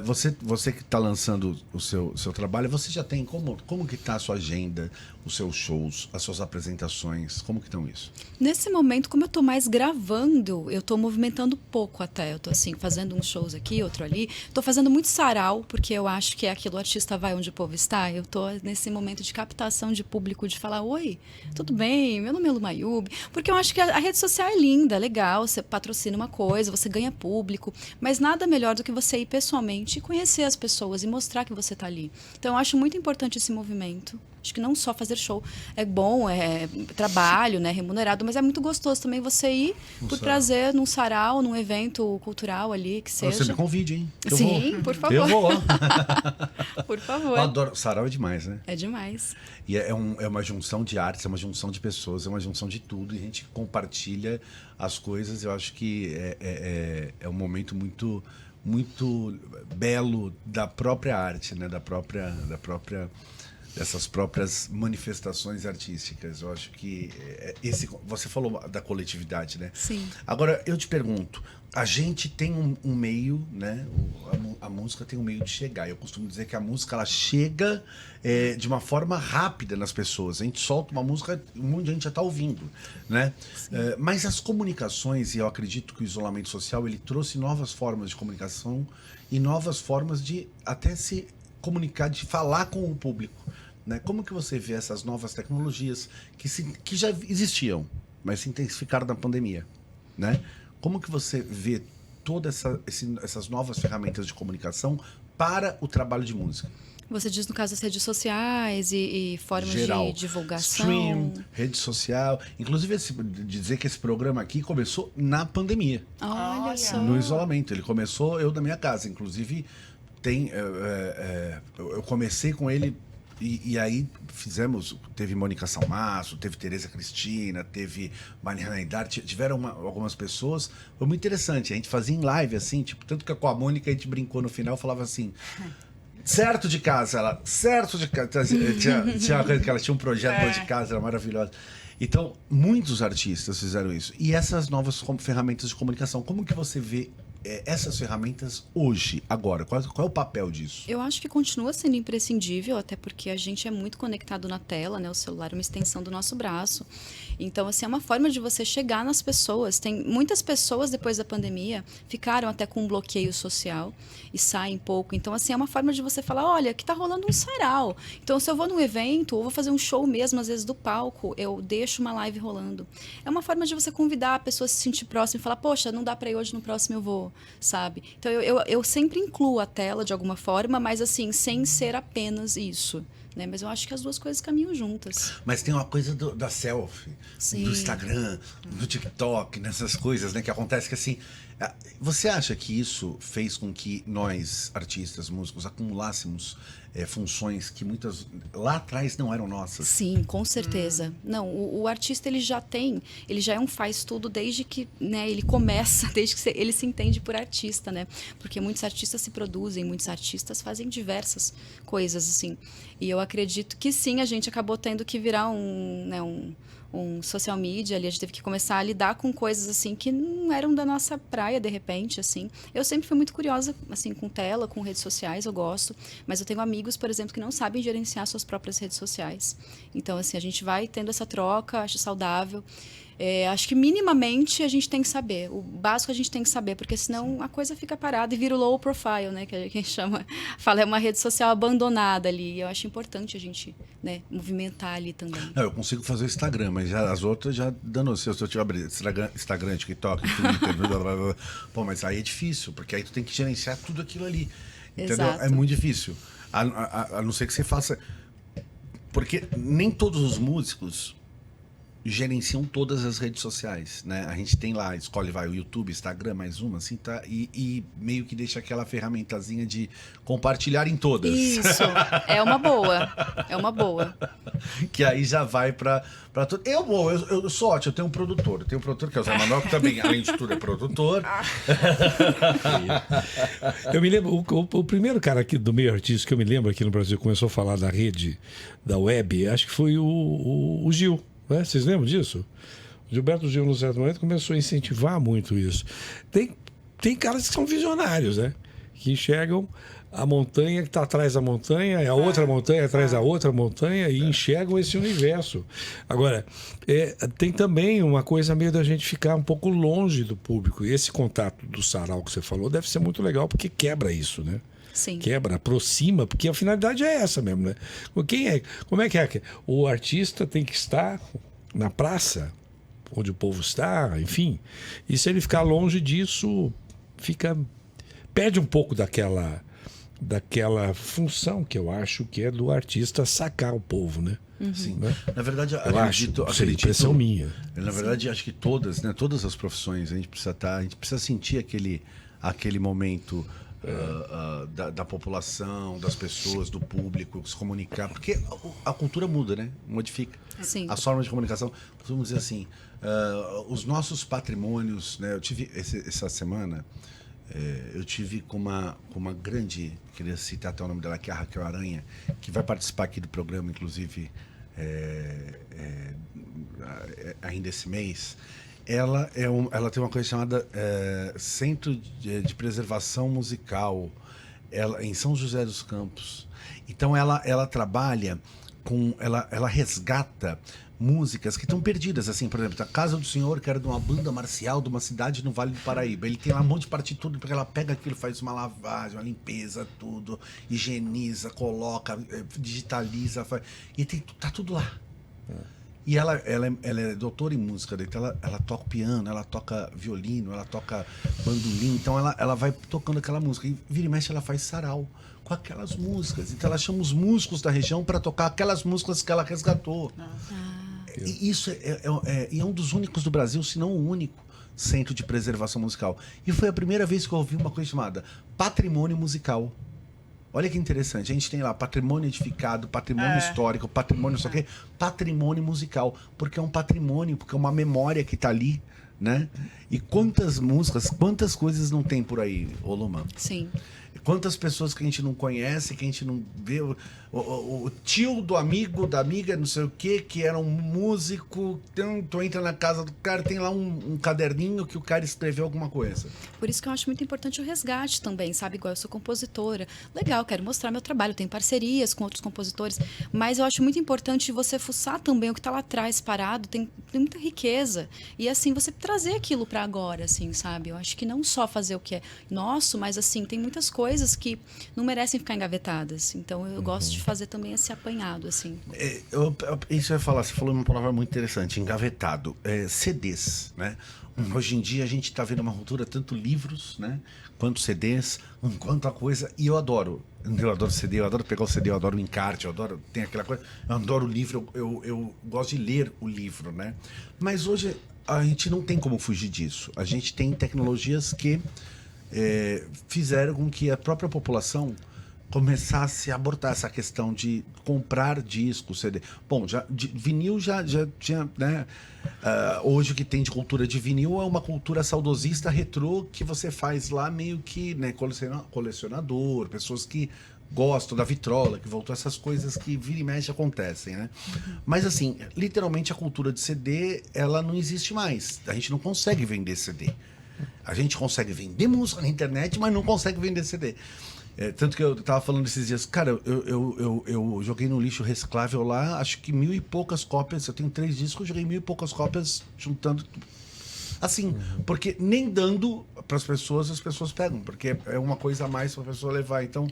Speaker 2: você que está lançando o seu trabalho, você já tem como que está a sua agenda, os seus shows, as suas apresentações, como que estão isso?
Speaker 1: Nesse momento, como eu tô mais gravando, eu tô movimentando pouco até. Eu tô assim, fazendo uns shows aqui, outro ali. Tô fazendo muito sarau, porque eu acho que é aquilo, o artista vai onde o povo está. Eu tô nesse momento de captação de público, de falar, oi, tudo bem? Meu nome é Luma Yub. Porque eu acho que a rede social é linda, é legal, você patrocina uma coisa, você ganha público, mas nada melhor do que você ir pessoalmente e conhecer as pessoas e mostrar que você tá ali. Então eu acho muito importante esse movimento. Acho que não só fazer show é bom, é trabalho, né, remunerado, mas é muito gostoso também você ir por prazer num sarau, num evento cultural ali, que seja.
Speaker 2: Você me convide, hein? Eu
Speaker 1: Sim,
Speaker 2: vou.
Speaker 1: por favor.
Speaker 2: Eu vou.
Speaker 1: Por favor.
Speaker 2: Eu adoro. Sarau é demais, né?
Speaker 1: É demais.
Speaker 2: E é uma junção de artes, é uma junção de pessoas, é uma junção de tudo. E a gente compartilha as coisas. Eu acho que é um momento muito, muito belo da própria arte, né? Dessas próprias manifestações artísticas. Eu acho que você falou da coletividade, né?
Speaker 1: Sim.
Speaker 2: Agora, eu te pergunto, a gente tem um meio, né? A música tem um meio de chegar. Eu costumo dizer que a música, ela chega de uma forma rápida nas pessoas. A gente solta uma música, um monte de gente já está ouvindo, né? Mas as comunicações, e eu acredito que o isolamento social, ele trouxe novas formas de comunicação e novas formas de até se comunicar, de falar com o público, né? Como que você vê essas novas tecnologias que já existiam, mas se intensificaram na pandemia, né? Como que você vê todas essas novas ferramentas de comunicação para o trabalho de música?
Speaker 1: Você diz, no caso, das redes sociais e formas
Speaker 2: Geral.
Speaker 1: de divulgação.
Speaker 2: Stream, rede social. Inclusive, dizer que esse programa aqui começou na pandemia,
Speaker 1: Olha só.
Speaker 2: no isolamento. Ele começou eu da minha casa. Inclusive, eu comecei com ele e aí teve Mônica Salmaço, teve Tereza Cristina, teve Mariana Aidar, tiveram algumas pessoas. Foi muito interessante. A gente fazia em live, assim, tipo, tanto que com a Mônica a gente brincou no final, falava assim... Certo de casa, certo de casa. Tinha uma coisa que ela tinha um projeto de casa, era maravilhosa. Então, muitos artistas fizeram isso. E essas novas ferramentas de comunicação, como que você vê essas ferramentas hoje, agora? Qual é o papel disso?
Speaker 1: Eu acho que continua sendo imprescindível, até porque a gente é muito conectado na tela, né? O celular é uma extensão do nosso braço. Então, assim, é uma forma de você chegar nas pessoas. Tem muitas pessoas, depois da pandemia, ficaram até com um bloqueio social e saem pouco. Então, assim, é uma forma de você falar, olha, aqui tá rolando um sarau. Então, se eu vou num evento, ou vou fazer um show mesmo, às vezes do palco, eu deixo uma live rolando. É uma forma de você convidar a pessoa a se sentir próxima e falar, poxa, não dá pra ir hoje, no próximo eu vou, sabe? Então, eu sempre incluo a tela de alguma forma, mas assim, sem ser apenas isso. Né? Mas eu acho que as duas coisas caminham juntas.
Speaker 2: Mas tem uma coisa da selfie,
Speaker 1: Sim.
Speaker 2: do Instagram, do TikTok, nessas coisas, né? Que acontece que assim... Você acha que isso fez com que nós, artistas, músicos, acumulássemos funções que muitas lá atrás não eram nossas?
Speaker 1: Sim, com certeza. Não, o artista ele já é um faz tudo desde que, né, ele começa, desde que ele se entende por artista, né? Porque muitos artistas se produzem, muitos artistas fazem diversas coisas, assim. E eu acredito que sim, a gente acabou tendo que virar um social media ali, a gente teve que começar a lidar com coisas assim que não eram da nossa praia de repente, assim. Eu sempre fui muito curiosa, assim, com tela, com redes sociais, eu gosto, mas eu tenho amigos, por exemplo, que não sabem gerenciar suas próprias redes sociais. Então, assim, a gente vai tendo essa troca, acho saudável. Acho que minimamente a gente tem que saber. O básico a gente tem que saber, porque senão a coisa fica parada e vira o low profile, né? Que a gente fala, é uma rede social abandonada ali. E eu acho importante a gente, né, movimentar ali também.
Speaker 2: Não, eu consigo fazer o Instagram, mas as outras já danou. Se eu tiver abrir Instagram, TikTok, Twitter, blá, blá, blá. Pô, mas aí é difícil, porque aí tu tem que gerenciar tudo aquilo ali. Entendeu?
Speaker 1: Exato.
Speaker 2: É muito difícil. A não ser que você faça... Porque nem todos os músicos gerenciam todas as redes sociais, né? A gente tem lá, escolhe, vai, o YouTube, Instagram, mais uma, assim, tá? E meio que deixa aquela ferramentazinha de compartilhar em todas.
Speaker 1: Isso, é uma boa. É uma boa.
Speaker 2: Que aí já vai pra tudo. Eu sou ótimo, eu tenho um produtor. Eu tenho um produtor que é o Zé Manuel, que também, além de tudo, é produtor.
Speaker 4: Eu me lembro, o primeiro cara aqui do meio artístico que eu me lembro aqui no Brasil começou a falar da rede, da web, acho que foi o Gil. Né? Vocês lembram disso? O Gilberto Gil, no certo momento, começou a incentivar muito isso. Tem caras que são visionários, né? Que enxergam a montanha que está atrás da montanha, a outra montanha atrás da outra montanha, e enxergam esse universo. Agora, tem também uma coisa meio da gente ficar um pouco longe do público. E esse contato do sarau que você falou deve ser muito legal, porque quebra isso, né?
Speaker 1: Sim.
Speaker 4: Quebra, aproxima, porque a finalidade é essa mesmo, né? Como é que é? O artista tem que estar na praça, onde o povo está, enfim. E se ele ficar longe disso, perde um pouco daquela função que eu acho que é do artista sacar o povo, né?
Speaker 2: Sim.
Speaker 4: Né?
Speaker 2: Na verdade,
Speaker 4: Eu acho, impressão minha.
Speaker 2: Na verdade, acho que todas as profissões, a gente precisa sentir aquele momento da população, das pessoas, do público, se comunicar, porque a cultura muda, né? Modifica.
Speaker 1: Sim.
Speaker 2: As formas de comunicação, vamos dizer assim, os nossos patrimônios, né? Eu tive essa semana, eu tive com uma grande, queria citar até o nome dela, que é a Raquel Aranha, que vai participar aqui do programa, inclusive, ainda esse mês. Ela tem uma coisa chamada Centro de Preservação Musical, em São José dos Campos. Então ela trabalha ela resgata músicas que estão perdidas, assim, por exemplo, a Casa do Senhor, que era de uma banda marcial de uma cidade no Vale do Paraíba. Ele tem lá um monte de partitura, porque ela pega aquilo, faz uma lavagem, uma limpeza, tudo, higieniza, coloca, digitaliza, e tá tudo lá. E ela é doutora em música, então ela toca piano, ela toca violino, ela toca bandolim, então ela vai tocando aquela música. E vira e mexe, ela faz sarau com aquelas músicas. Então ela chama os músicos da região para tocar aquelas músicas que ela resgatou. E isso é um dos únicos do Brasil, se não o único, centro de preservação musical. E foi a primeira vez que eu ouvi uma coisa chamada patrimônio musical. Olha que interessante, a gente tem lá patrimônio edificado, patrimônio histórico, patrimônio não sei o quê, patrimônio musical, porque é um patrimônio, porque é uma memória que está ali, né? E quantas músicas, quantas coisas não tem por aí, Olomã?
Speaker 1: Sim.
Speaker 2: Quantas pessoas que a gente não conhece, que a gente não vê. O tio do amigo, da amiga, não sei o quê, que era um músico. Tu entra na casa do cara, tem lá um caderninho que o cara escreveu alguma coisa.
Speaker 1: Por isso que eu acho muito importante o resgate também, sabe? Igual eu sou compositora. Legal, quero mostrar meu trabalho, tenho parcerias com outros compositores, mas eu acho muito importante você fuçar também o que está lá atrás parado, tem muita riqueza. E assim, você trazer aquilo para agora, assim, sabe? Eu acho que não só fazer o que é nosso, mas assim, tem muitas coisas que não merecem ficar engavetadas. Então eu gosto de fazer também esse apanhado, assim.
Speaker 2: Isso eu ia falar, você falou uma palavra muito interessante, engavetado. CDs, né? Hoje em dia a gente está vendo uma ruptura, tanto livros, né, quanto CDs, quanto a coisa, e eu adoro CD, eu adoro pegar o CD, eu adoro o encarte, tem aquela coisa, eu adoro o livro, eu gosto de ler o livro, né? Mas hoje a gente não tem como fugir disso. A gente tem tecnologias que fizeram com que a própria população começasse a abortar essa questão de comprar disco, CD. Bom, vinil já tinha, né? Hoje o que tem de cultura de vinil é uma cultura saudosista retrô que você faz lá meio que, né, colecionador, pessoas que gostam da vitrola, que voltou, essas coisas que vira e mexe acontecem, né? Mas assim, literalmente a cultura de CD, ela não existe mais. A gente não consegue vender CD. A gente consegue vender música na internet, mas não consegue vender CD. Tanto que eu tava falando esses dias, cara, eu joguei no lixo reciclável lá, acho que 1.000 e poucas cópias, eu tenho 3 discos, eu joguei 1.000 e poucas cópias juntando. Assim, porque nem dando para as pessoas pegam, porque é uma coisa a mais para a pessoa levar. Então,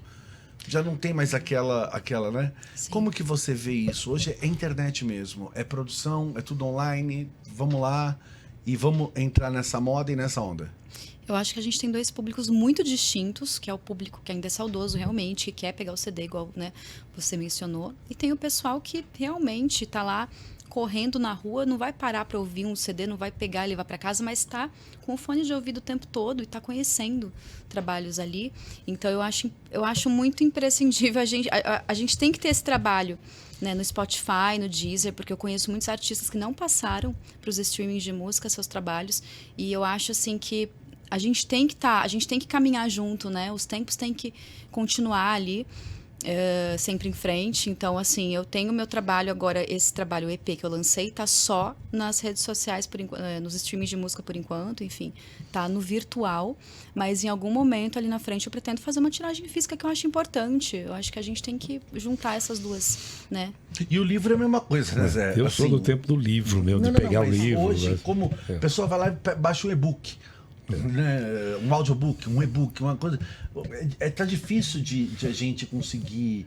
Speaker 2: já não tem mais aquela, né? Sim. Como que você vê isso? Hoje é internet mesmo, é produção, é tudo online, vamos lá e vamos entrar nessa moda e nessa onda.
Speaker 1: Eu acho que a gente tem dois públicos muito distintos, que é o público que ainda é saudoso realmente, que quer pegar o CD, igual, né, você mencionou, e tem o pessoal que realmente está lá correndo na rua, não vai parar para ouvir um CD, não vai pegar e levar para casa, mas está com o fone de ouvido o tempo todo e está conhecendo trabalhos ali. Então eu acho muito imprescindível a gente tem que ter esse trabalho, né, no Spotify, no Deezer, porque eu conheço muitos artistas que não passaram para os streamings de música seus trabalhos, e eu acho assim que a gente tem que caminhar junto, né? Os tempos têm que continuar ali, sempre em frente. Então, assim, eu tenho meu trabalho agora, esse trabalho EP que eu lancei, tá só nas redes sociais, nos streamings de música por enquanto, enfim, tá no virtual, mas em algum momento ali na frente eu pretendo fazer uma tiragem física que eu acho importante. Eu acho que a gente tem que juntar essas duas, né?
Speaker 2: E o livro é a mesma coisa, né, Zé?
Speaker 4: Eu sou do tempo do livro mesmo, de pegar o livro.
Speaker 2: Hoje, como a pessoa vai lá e baixa um e-book. Né? Um audiobook, um e-book, uma coisa. Tá difícil de a gente conseguir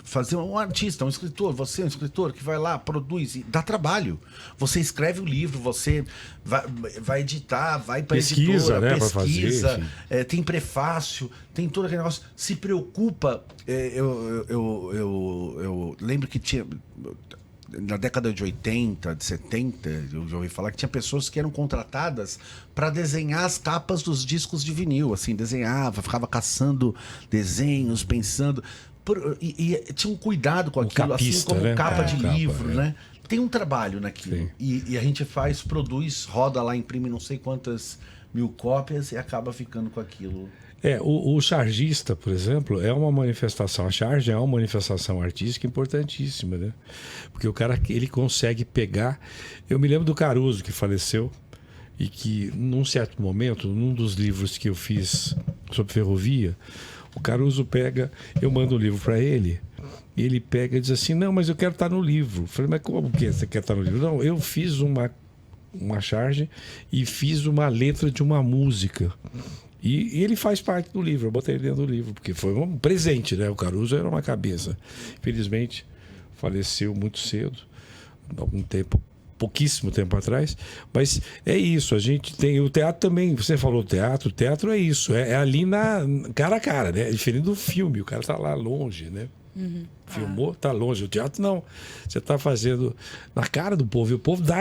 Speaker 2: fazer um artista, um escritor. Você é um escritor que vai lá, produz, dá trabalho. Você escreve o livro, você vai editar, vai para editora,
Speaker 4: né,
Speaker 2: pesquisa,
Speaker 4: fazer,
Speaker 2: tem prefácio, tem todo aquele negócio. Se preocupa. Eu lembro que tinha. Na década de 80, de 70, eu já ouvi falar que tinha pessoas que eram contratadas para desenhar as capas dos discos de vinil. Assim, desenhava, ficava caçando desenhos, pensando. E tinha um cuidado com aquilo,
Speaker 4: capista,
Speaker 2: assim como
Speaker 4: né?
Speaker 2: capa de livro,
Speaker 4: é.
Speaker 2: né? Tem um trabalho naquilo. E a gente produz, roda lá, imprime não sei quantas mil cópias e acaba ficando com aquilo.
Speaker 4: O chargista, por exemplo, é uma manifestação. A charge é uma manifestação artística importantíssima, né? Porque o cara, ele consegue pegar... Eu me lembro do Caruso, que faleceu, e que, num certo momento, num dos livros que eu fiz sobre ferrovia, o Caruso pega... Eu mando um livro para ele, e ele pega e diz assim, não, mas eu quero estar no livro. Eu falei, mas como que você quer estar no livro? Não, eu fiz uma charge e fiz uma letra de uma música. E ele faz parte do livro, eu botei ele dentro do livro, porque foi um presente, né? O Caruso era uma cabeça. Infelizmente, faleceu muito cedo, algum tempo, pouquíssimo tempo atrás. Mas é isso, a gente tem... O teatro também, você falou teatro, o teatro é isso, é ali cara a cara, né? É diferente do filme, o cara tá lá longe, né? Filmou, tá longe. O teatro não. Você tá fazendo na cara do povo. E o povo dá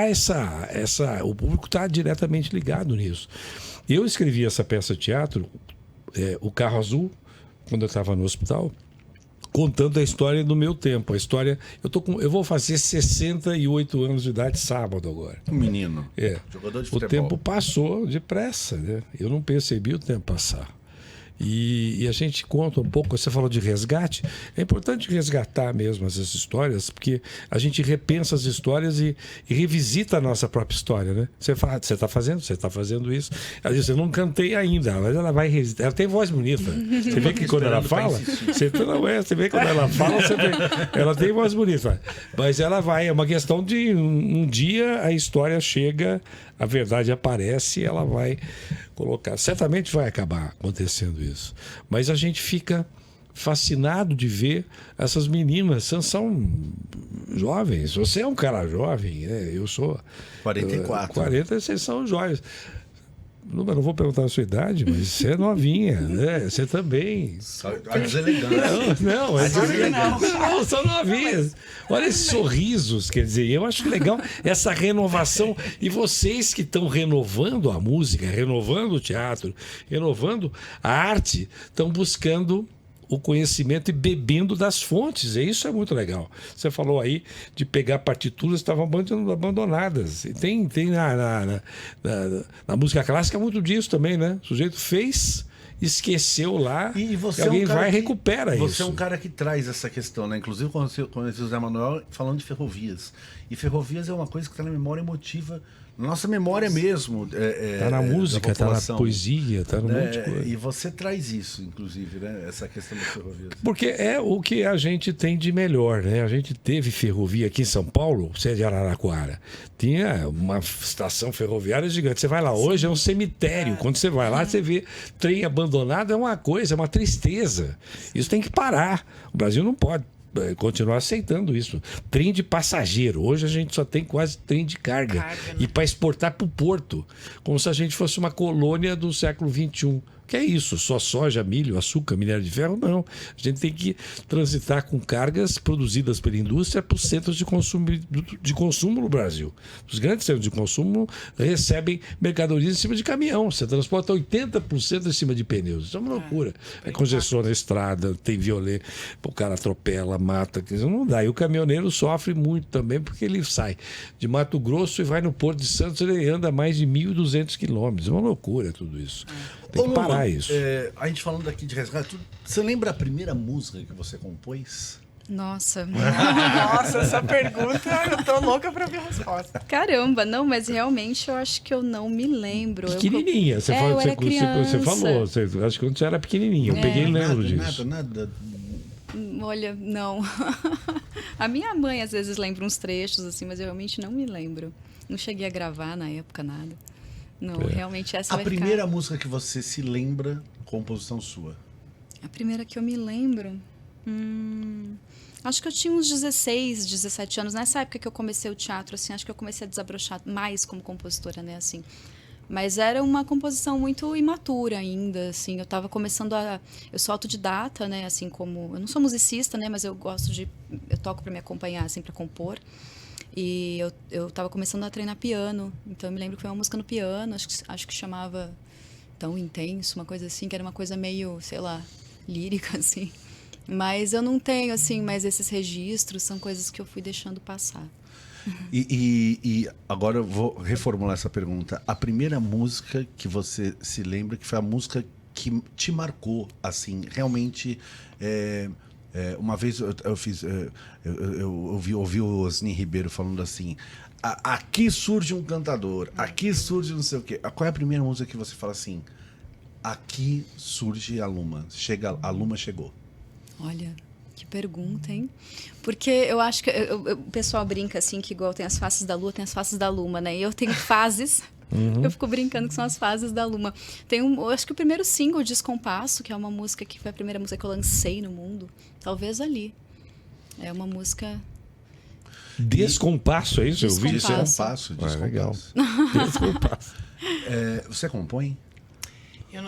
Speaker 4: o público tá diretamente ligado nisso. Eu escrevi essa peça de teatro, O Carro Azul, quando eu estava no hospital, contando a história do meu tempo. A história... Eu vou fazer 68 anos de idade sábado agora.
Speaker 2: Um menino.
Speaker 4: Jogador de futebol. O tempo passou depressa, né? Eu não percebi o tempo passar. E a gente conta um pouco, você falou de resgate, é importante resgatar mesmo essas histórias, porque a gente repensa as histórias e revisita a nossa própria história, né? Você fala, você está fazendo isso. Ela diz, eu não cantei ainda, mas ela vai revisitar. Ela tem voz bonita. Você vê que quando ela fala, você vê quando ela fala, ela tem voz bonita. Mas ela vai, é uma questão de um dia a história chega, a verdade aparece e ela vai colocar. Certamente vai acabar acontecendo isso. Mas a gente fica fascinado de ver essas meninas. São jovens. Você é um cara jovem, né? Eu sou...
Speaker 2: 44.
Speaker 4: 40, vocês são jovens. Não vou perguntar a sua idade, mas você é novinha, né? Você também.
Speaker 2: As elegâncias.
Speaker 4: Não, são novinhas. Olha esses sorrisos, quer dizer, eu acho legal essa renovação. E vocês que estão renovando a música, renovando o teatro, renovando a arte, estão buscando o conhecimento e bebendo das fontes. E isso é muito legal. Você falou aí de pegar partituras que estavam abandonadas. E tem na música clássica muito disso também, né? O sujeito fez, esqueceu lá
Speaker 2: e
Speaker 4: alguém vai e recupera isso.
Speaker 2: Você é um cara que traz essa questão, né? Inclusive, quando eu conheci o Zé Manuel falando de ferrovias. E ferrovias é uma coisa que está na memória emotiva, na nossa memória mesmo.
Speaker 4: Tá na música, tá na poesia, tá no monte de coisa.
Speaker 2: E você traz isso, inclusive, né? Essa questão das ferrovias.
Speaker 4: Porque é o que a gente tem de melhor, né? A gente teve ferrovia aqui em São Paulo, você é de Araraquara. Tinha uma estação ferroviária gigante. Você vai lá hoje, é um cemitério. Quando você vai lá, você vê trem abandonado, é uma coisa, é uma tristeza. Isso tem que parar. O Brasil não pode continuar aceitando isso. Trem de passageiro. Hoje a gente só tem quase trem de carga.
Speaker 3: Né?
Speaker 4: E para exportar para o porto. Como se a gente fosse uma colônia do século XXI. Que é isso? Só soja, milho, açúcar, minério de ferro? Não. A gente tem que transitar com cargas produzidas pela indústria para os centros de consumo no Brasil. Os grandes centros de consumo recebem mercadorias em cima de caminhão. Você transporta 80% em cima de pneus. Isso é uma loucura. É congestão na estrada, tem violência, o cara atropela, mata. Não dá. E o caminhoneiro sofre muito também, porque ele sai de Mato Grosso e vai no Porto de Santos, ele anda mais de 1.200 quilômetros. É uma loucura tudo isso. Tem que parar isso.
Speaker 2: A gente falando aqui de resgate, você lembra a primeira música que você compôs?
Speaker 1: Nossa.
Speaker 3: Nossa, essa pergunta, eu tô louca pra ver a resposta.
Speaker 1: Caramba, não, mas realmente eu acho que eu não me lembro.
Speaker 4: Pequenininha, você
Speaker 1: eu era
Speaker 4: você falou. Acho que quando você era pequenininha, eu peguei e lembro disso.
Speaker 2: Nada.
Speaker 1: Olha, não. A minha mãe às vezes lembra uns trechos, assim, mas eu realmente não me lembro. Não cheguei a gravar na época, nada. Não, realmente essa
Speaker 2: A
Speaker 1: vai
Speaker 2: primeira
Speaker 1: ficar...
Speaker 2: música que você se lembra, composição sua?
Speaker 1: A primeira que eu me lembro... Acho que eu tinha uns 16, 17 anos. Nessa época que eu comecei o teatro, assim, acho que eu comecei a desabrochar mais como compositora, né, assim. Mas era uma composição muito imatura ainda, assim. Eu estava começando a... Eu sou autodidata, né, assim como... Eu não sou musicista, né, mas eu gosto de... Eu toco para me acompanhar, assim, para compor. E eu estava começando a treinar piano. Então, eu me lembro que foi uma música no piano, acho que chamava Tão Intenso, uma coisa assim, que era uma coisa meio, sei lá, lírica, assim. Mas eu não tenho, assim, mais esses registros, são coisas que eu fui deixando passar.
Speaker 2: E agora eu vou reformular essa pergunta. A primeira música que você se lembra, que foi a música que te marcou, assim, realmente... uma vez eu fiz... Eu ouvi o Osni Ribeiro falando assim... Aqui surge um cantador, aqui surge não sei o quê. Qual é a primeira música que você fala assim? Aqui surge a Luma. A Luma chegou.
Speaker 1: Olha, que pergunta, hein? Porque eu acho que... o pessoal brinca, assim, que igual tem as faces da Lua, tem as faces da Luma, né? E eu tenho fases... Eu fico brincando que são as fases da Luma. Eu acho que o primeiro single, Descompasso, que é uma música que foi a primeira música que eu lancei no mundo, talvez ali. É uma música...
Speaker 4: Descompasso, é isso? Eu vi isso.
Speaker 2: Descompasso.
Speaker 4: Legal.
Speaker 2: Descompasso. Você compõe?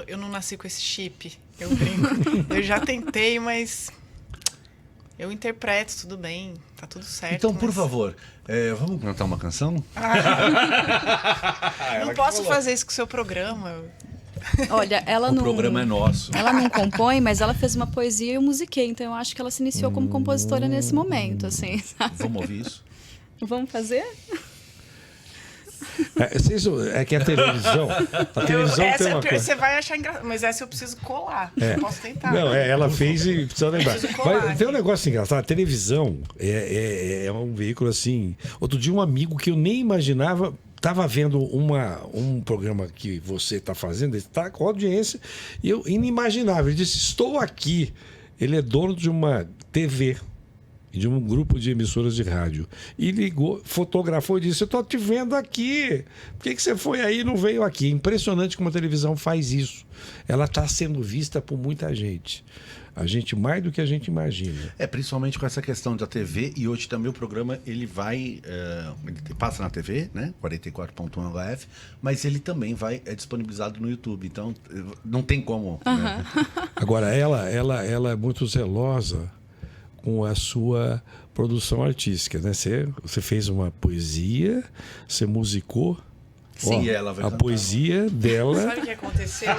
Speaker 3: Eu não nasci com esse chip, eu brinco. Eu já tentei, mas eu interpreto, tudo bem, tá tudo certo.
Speaker 2: Então, por favor, vamos cantar uma canção?
Speaker 3: Não posso fazer isso com o seu programa.
Speaker 1: Olha, ela
Speaker 2: O programa é nosso.
Speaker 1: Ela não compõe, mas ela fez uma poesia e eu musiquei. Então eu acho que ela se iniciou como compositora nesse momento, assim, sabe?
Speaker 2: Vamos ouvir isso?
Speaker 1: Vamos fazer?
Speaker 4: É que a televisão tem uma coisa...
Speaker 3: Você vai achar engraçado, mas essa eu preciso colar. Eu posso tentar.
Speaker 4: Não, ela fez e precisa lembrar. Mas tem um negócio engraçado. A televisão é um veículo assim... Outro dia um amigo que eu nem imaginava... Estava vendo um programa que você está fazendo, ele está com audiência, e eu inimaginável. Ele disse, estou aqui. Ele é dono de uma TV, de um grupo de emissoras de rádio. E ligou, fotografou e disse, eu estou te vendo aqui. Por que você foi aí e não veio aqui? É impressionante como a televisão faz isso. Ela está sendo vista por muita gente. Mais do que a gente imagina.
Speaker 2: Principalmente com essa questão da TV, e hoje também o programa ele passa na TV, né, 44.1 HF, mas ele também é disponibilizado no YouTube, então não tem como. Né?
Speaker 4: Agora, ela é muito zelosa com a sua produção artística, né? Você fez uma poesia, você musicou.
Speaker 2: Sim, ela vai
Speaker 4: a
Speaker 2: cantar.
Speaker 4: Poesia dela...
Speaker 3: Sabe o que aconteceu?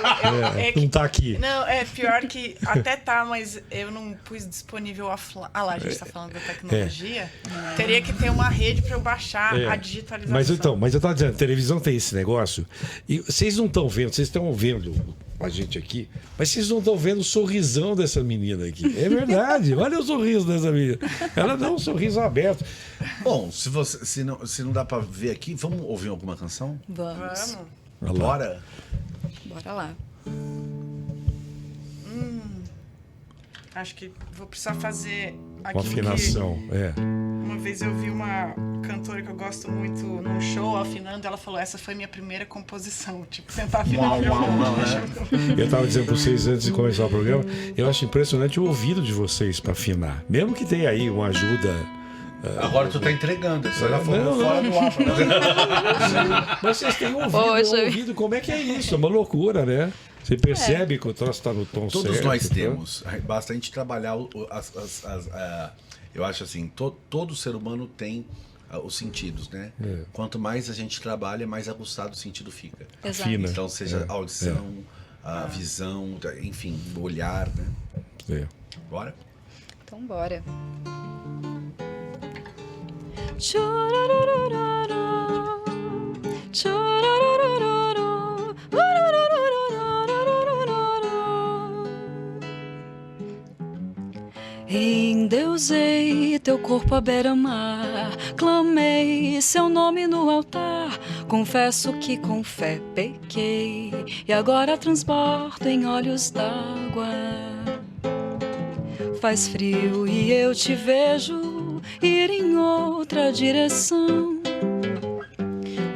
Speaker 4: Não tá aqui.
Speaker 3: Não, é pior que até tá, mas eu não pus disponível offline. Lá, a gente tá falando da tecnologia. Teria que ter uma rede para eu baixar a digitalização.
Speaker 4: Mas eu tava dizendo, a televisão tem esse negócio, e vocês não estão vendo, vocês estão vendo a gente aqui, mas vocês não estão vendo o sorrisão dessa menina aqui. É verdade, olha o sorriso dessa menina. Ela dá um sorriso aberto.
Speaker 2: Bom, se não dá para ver aqui, vamos ouvir alguma canção?
Speaker 1: Vamos.
Speaker 2: Bora?
Speaker 1: Bora lá.
Speaker 3: Acho que vou precisar fazer aqui
Speaker 4: Com afinação,
Speaker 3: Uma vez eu vi uma cantora que eu gosto muito num show, afinando, ela falou, essa foi minha primeira composição, tipo, tentar afinar violão.
Speaker 4: Eu estava dizendo para vocês antes de começar o programa, eu acho impressionante o ouvido de vocês para afinar. Mesmo que tenha aí uma ajuda.
Speaker 2: Agora tu tá entregando, isso já foi
Speaker 4: Não,
Speaker 2: fora do ar.
Speaker 4: Mas vocês têm
Speaker 1: Poxa.
Speaker 4: ouvido, como é que é isso? É uma loucura, né? Você percebe que o troço está no tom certo.
Speaker 2: Todos nós
Speaker 4: né?
Speaker 2: temos. Basta a gente trabalhar eu acho assim, todo ser humano tem os sentidos, né?
Speaker 4: É.
Speaker 2: Quanto mais a gente trabalha, mais aguçado o sentido fica.
Speaker 1: Exato.
Speaker 4: Fina.
Speaker 2: Então, seja a audição, a visão, enfim, o olhar, né?
Speaker 4: É.
Speaker 2: Bora?
Speaker 1: Então, bora. Endeusei teu corpo à beira-mar, clamei seu nome no altar. Confesso que com fé pequei e agora transbordo em olhos d'água. Faz frio e eu te vejo ir em outra direção.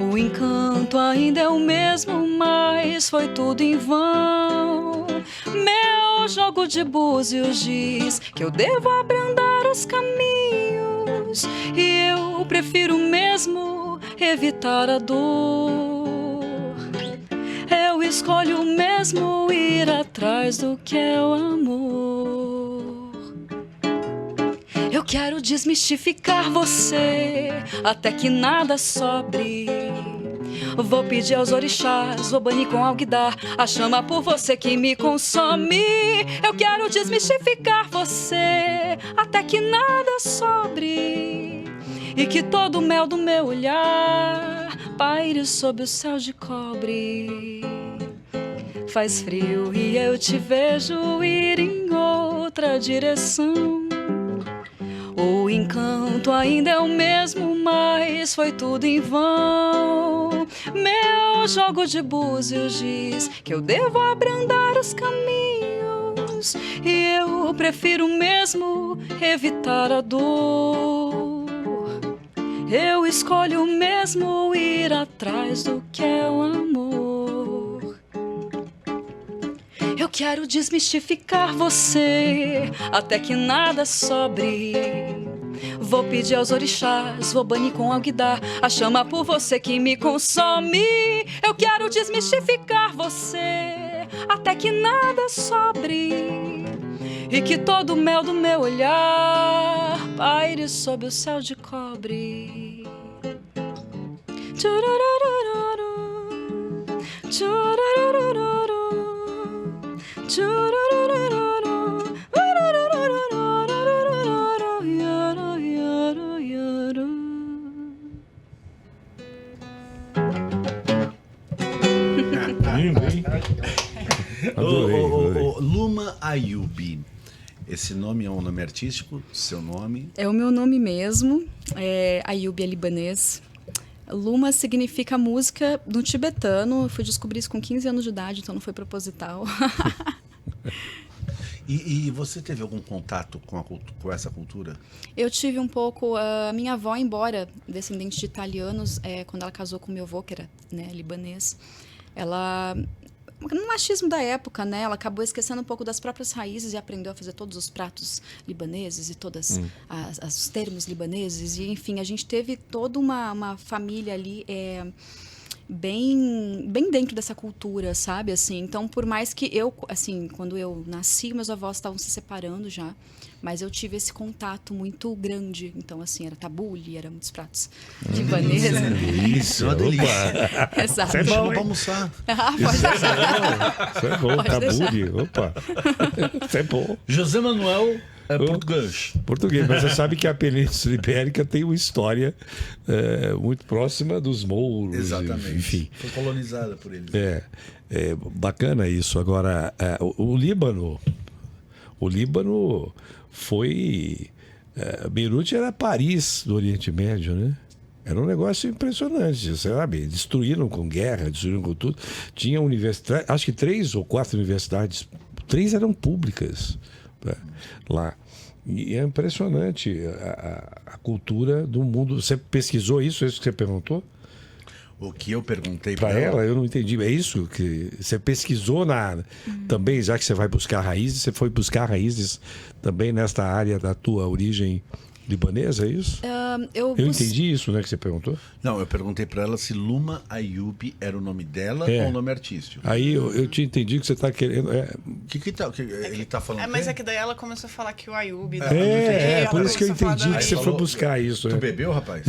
Speaker 1: O encanto ainda é o mesmo, mas foi tudo em vão. Meu jogo de búzios diz que eu devo abrandar os caminhos, e eu prefiro mesmo evitar a dor. Eu escolho mesmo ir atrás do que é o amor. Eu quero desmistificar você até que nada sobre. Vou pedir aos orixás, vou banir com alguidar a chama por você que me consome. Eu quero desmistificar você até que nada sobre, e que todo o mel do meu olhar paire sob o céu de cobre. Faz frio e eu te vejo ir em outra direção. O encanto ainda é o mesmo, mas foi tudo em vão. Meu jogo de búzios diz que eu devo abrandar os caminhos, e eu prefiro mesmo evitar a dor. Eu escolho mesmo ir atrás do que é o amor. Eu quero desmistificar você até que nada sobre. Vou pedir aos orixás, vou banir com alguidar a chama por você que me consome. Eu quero desmistificar você até que nada sobre, e que todo o mel do meu olhar paire sob o céu de cobre. Tchururururu, tchururururu, tchururururu, urururururu, yoru, yoru, yoru.
Speaker 4: Lindo, hein? Adorei, adorei.
Speaker 2: Luma Ayubi. Esse nome é um nome artístico? Seu nome?
Speaker 1: É o meu nome mesmo, Ayubi é libanês. Luma significa música no tibetano. Eu fui descobrir isso com 15 anos de idade, então não foi proposital.
Speaker 2: E você teve algum contato com essa cultura?
Speaker 1: Eu tive um pouco. A minha avó, embora descendente de italianos, quando ela casou com meu avô, que era, né, libanês, ela, no machismo da época, né, ela acabou esquecendo um pouco das próprias raízes e aprendeu a fazer todos os pratos libaneses e todos os termos libaneses. E, enfim, a gente teve toda uma família ali bem dentro dessa cultura, sabe? Assim, então, por mais que eu, assim, quando eu nasci, meus avós estavam se separando já, mas eu tive esse contato muito grande. Então, assim, era tabule, era muitos pratos libaneses.
Speaker 4: Isso,
Speaker 2: uma delícia.
Speaker 1: Exato.
Speaker 4: Isso é bom,
Speaker 2: Chama pra
Speaker 4: hein?
Speaker 2: almoçar.
Speaker 1: Pode deixar.
Speaker 4: Isso é bom,
Speaker 1: Pode
Speaker 4: tabule. Opa, isso é bom.
Speaker 2: José Manuel é português.
Speaker 4: Português, mas você sabe que a Península Ibérica tem uma história muito próxima dos mouros.
Speaker 2: Exatamente.
Speaker 4: Enfim.
Speaker 2: Foi colonizada por eles.
Speaker 4: É bacana isso. Agora, o Líbano foi... Beirute era Paris do Oriente Médio, né? Era um negócio impressionante, sabe? Destruíram com guerra, destruíram com tudo. Tinha universidade, acho que 3 ou 4 universidades, 3 eram públicas, né, lá. E é impressionante a cultura do mundo. Você pesquisou isso? É isso que você perguntou?
Speaker 2: O que eu perguntei
Speaker 4: Para ela, eu não entendi. É isso que você pesquisou também, já que você vai buscar raízes, você foi buscar raízes também nesta área da tua origem libanesa, é isso? Eu entendi isso, né, que você perguntou?
Speaker 2: Não, eu perguntei para ela se Luma Ayub era o nome dela ou o nome artístico.
Speaker 4: Aí eu te entendi que você está querendo...
Speaker 2: Ele tá falando?
Speaker 3: Mas é que daí ela começou a falar que o Ayub...
Speaker 4: Por isso que eu entendi que você foi buscar isso.
Speaker 2: Tu bebeu, rapaz?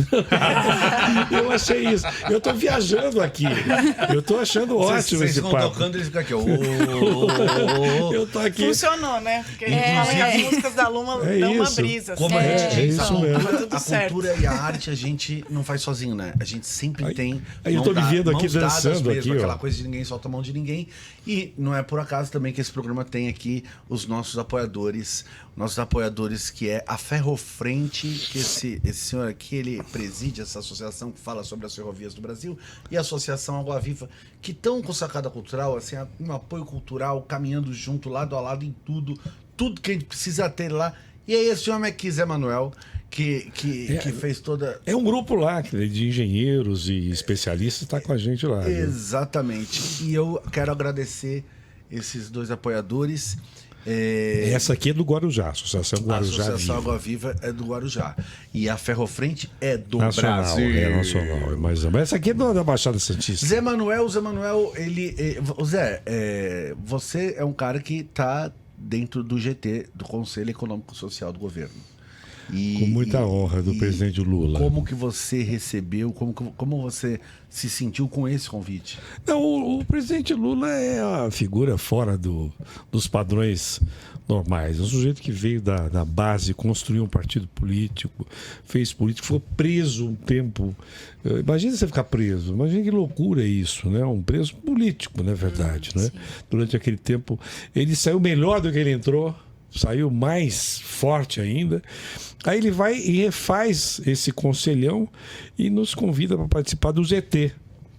Speaker 4: Eu achei isso. Eu tô viajando aqui. Eu tô achando ótimo esse papo.
Speaker 2: Vocês tocando, ele fica aqui,
Speaker 4: Eu tô aqui.
Speaker 3: Funcionou, né? Porque as músicas da Luma dão uma brisa.
Speaker 2: Como a gente diz,
Speaker 4: isso mesmo.
Speaker 3: Tudo
Speaker 2: a
Speaker 3: certo.
Speaker 2: cultura e a arte a gente não faz sozinho, né? A gente sempre tem
Speaker 4: eu tô me vendo aqui dançando
Speaker 2: mesmo,
Speaker 4: aqui,
Speaker 2: aquela
Speaker 4: ó.
Speaker 2: coisa de ninguém solta a mão de ninguém. E não é por acaso também que esse programa tem aqui os nossos apoiadores, que é a Ferrofrente, que esse senhor aqui, ele preside essa associação que fala sobre as ferrovias do Brasil, e a Associação Água Viva, que estão com sacada cultural, assim, um apoio cultural, caminhando junto, lado a lado em tudo que a gente precisa ter lá. E aí esse homem aqui, Zé Manuel, que fez toda...
Speaker 4: É um grupo lá de engenheiros e especialistas, está com a gente lá.
Speaker 2: Exatamente. E eu quero agradecer esses dois apoiadores.
Speaker 4: Essa aqui é do Guarujá, Associação Guarujá
Speaker 2: A Associação
Speaker 4: Viva.
Speaker 2: Água Viva é do Guarujá. E a Ferrofrente é do
Speaker 4: Nacional,
Speaker 2: Brasil.
Speaker 4: é nacional. É mais ou menos. Essa aqui é da Baixada Santista.
Speaker 2: Zé Manuel, ele... Zé, você é um cara que está dentro do GT, do Conselho Econômico Social do Governo.
Speaker 4: Com muita honra do presidente Lula.
Speaker 2: Como que você recebeu, como você se sentiu com esse convite?
Speaker 4: Não, o presidente Lula é uma figura fora dos padrões normais. É um sujeito que veio da base, construiu um partido político, fez política, foi preso um tempo. Imagina você ficar preso, imagina que loucura é isso, né? Um preso político, não é verdade, né? Durante aquele tempo, ele saiu melhor do que ele entrou. Saiu mais forte ainda. Aí ele vai e refaz esse conselhão e nos convida para participar do GT,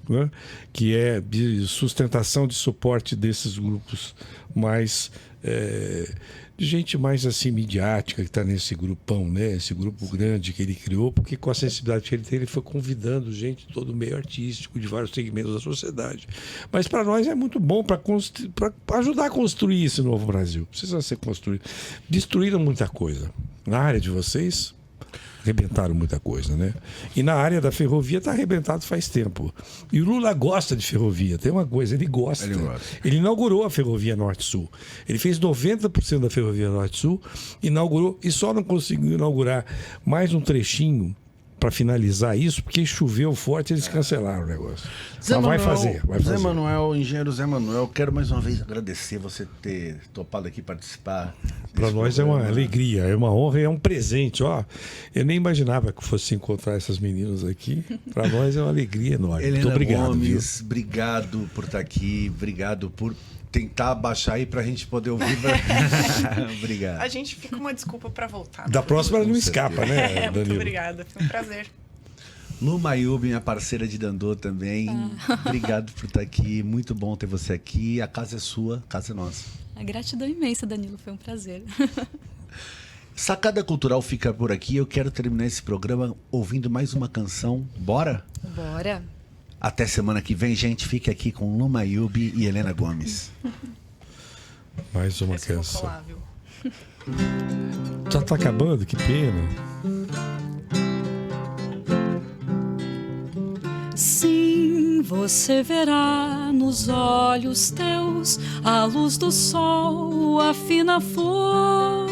Speaker 4: né? Que é de sustentação, de suporte desses grupos mais... de gente mais assim midiática que está nesse grupão, né? Esse grupo grande que ele criou, porque com a sensibilidade que ele tem, ele foi convidando gente de todo o meio artístico, de vários segmentos da sociedade. Mas para nós é muito bom para ajudar a construir esse novo Brasil. Precisa ser construído. Destruíram muita coisa. Na área de vocês, arrebentaram muita coisa, né? E na área da ferrovia está arrebentado faz tempo. E o Lula gosta de ferrovia. Tem uma coisa, ele gosta. Ele inaugurou a ferrovia Norte-Sul. Ele fez 90% da ferrovia Norte-Sul, inaugurou e só não conseguiu inaugurar mais um trechinho para finalizar isso, porque choveu forte e eles cancelaram o negócio. Mas vai fazer.
Speaker 2: Zé Manuel, engenheiro Zé Manuel, quero mais uma vez agradecer você ter topado aqui participar.
Speaker 4: Para nós
Speaker 2: programa.
Speaker 4: É uma alegria, é uma honra e é um presente. Ó, eu nem imaginava que fosse encontrar essas meninas aqui. Para nós é uma alegria enorme.
Speaker 2: Helena
Speaker 4: Muito obrigado.
Speaker 2: Gomes, obrigado por estar aqui, obrigado por tentar baixar aí pra gente poder ouvir. Obrigado.
Speaker 3: A gente fica uma desculpa para voltar.
Speaker 4: Da próxima ela não escapa, né,
Speaker 3: muito
Speaker 4: Danilo?
Speaker 3: obrigada, foi um prazer.
Speaker 2: Luma Ayub, minha parceira de Dandô também. Obrigado por estar aqui. Muito bom ter você aqui. A casa é sua, a casa é nossa.
Speaker 1: A gratidão imensa, Danilo, foi um prazer.
Speaker 2: Sacada Cultural fica por aqui. Eu quero terminar esse programa ouvindo mais uma canção. Bora?
Speaker 1: Bora.
Speaker 2: Até semana que vem, gente. Fique aqui com Luma Ayub e Helena Gomes.
Speaker 4: Mais uma
Speaker 3: Esse eu vou
Speaker 4: canção.
Speaker 3: colar, viu?
Speaker 4: Já tá acabando, que pena.
Speaker 1: Sim, você verá nos olhos teus a luz do sol, a fina flor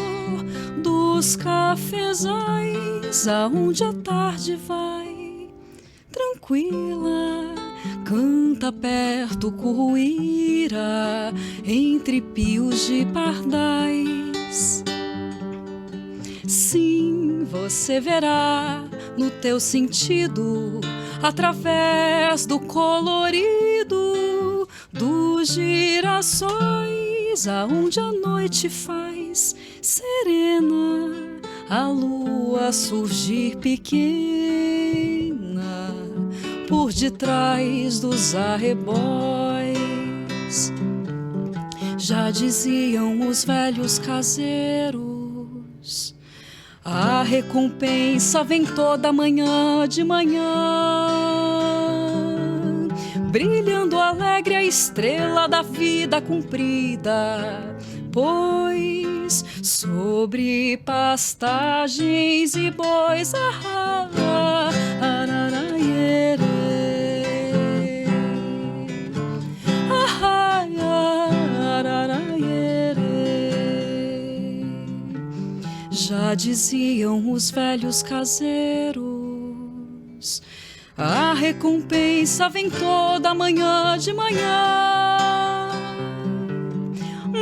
Speaker 1: dos cafezais, aonde a tarde vai tranquila, canta perto curruíra entre pios de pardais. Sim, você verá no teu sentido, através do colorido dos girassóis, aonde a noite faz serena, a lua surgir pequena por detrás dos arrebóis. Já diziam os velhos caseiros, A recompensa vem toda manhã de manhã, brilhando alegre a estrela da vida cumprida, pois sobre pastagens e bois já diziam os velhos caseiros, a recompensa vem toda manhã de manhã,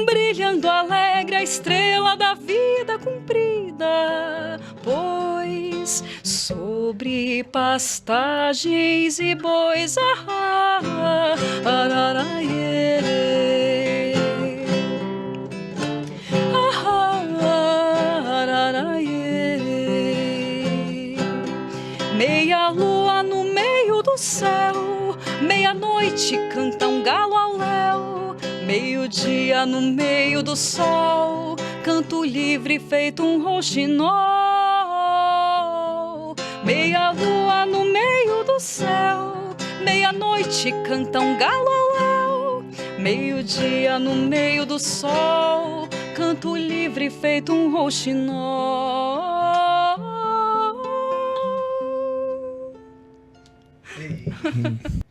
Speaker 1: brilhando alegre a estrela da vida cumprida, pois sobre pastagens e bois meia lua no meio do céu, meia-noite canta um galo ao léu, meio-dia no meio do sol, canto livre feito um rouxinol. Meia-lua no meio do céu, meia-noite canta um galo ao léu, meio-dia no meio do sol, canto livre feito um rouxinol.
Speaker 2: Ei.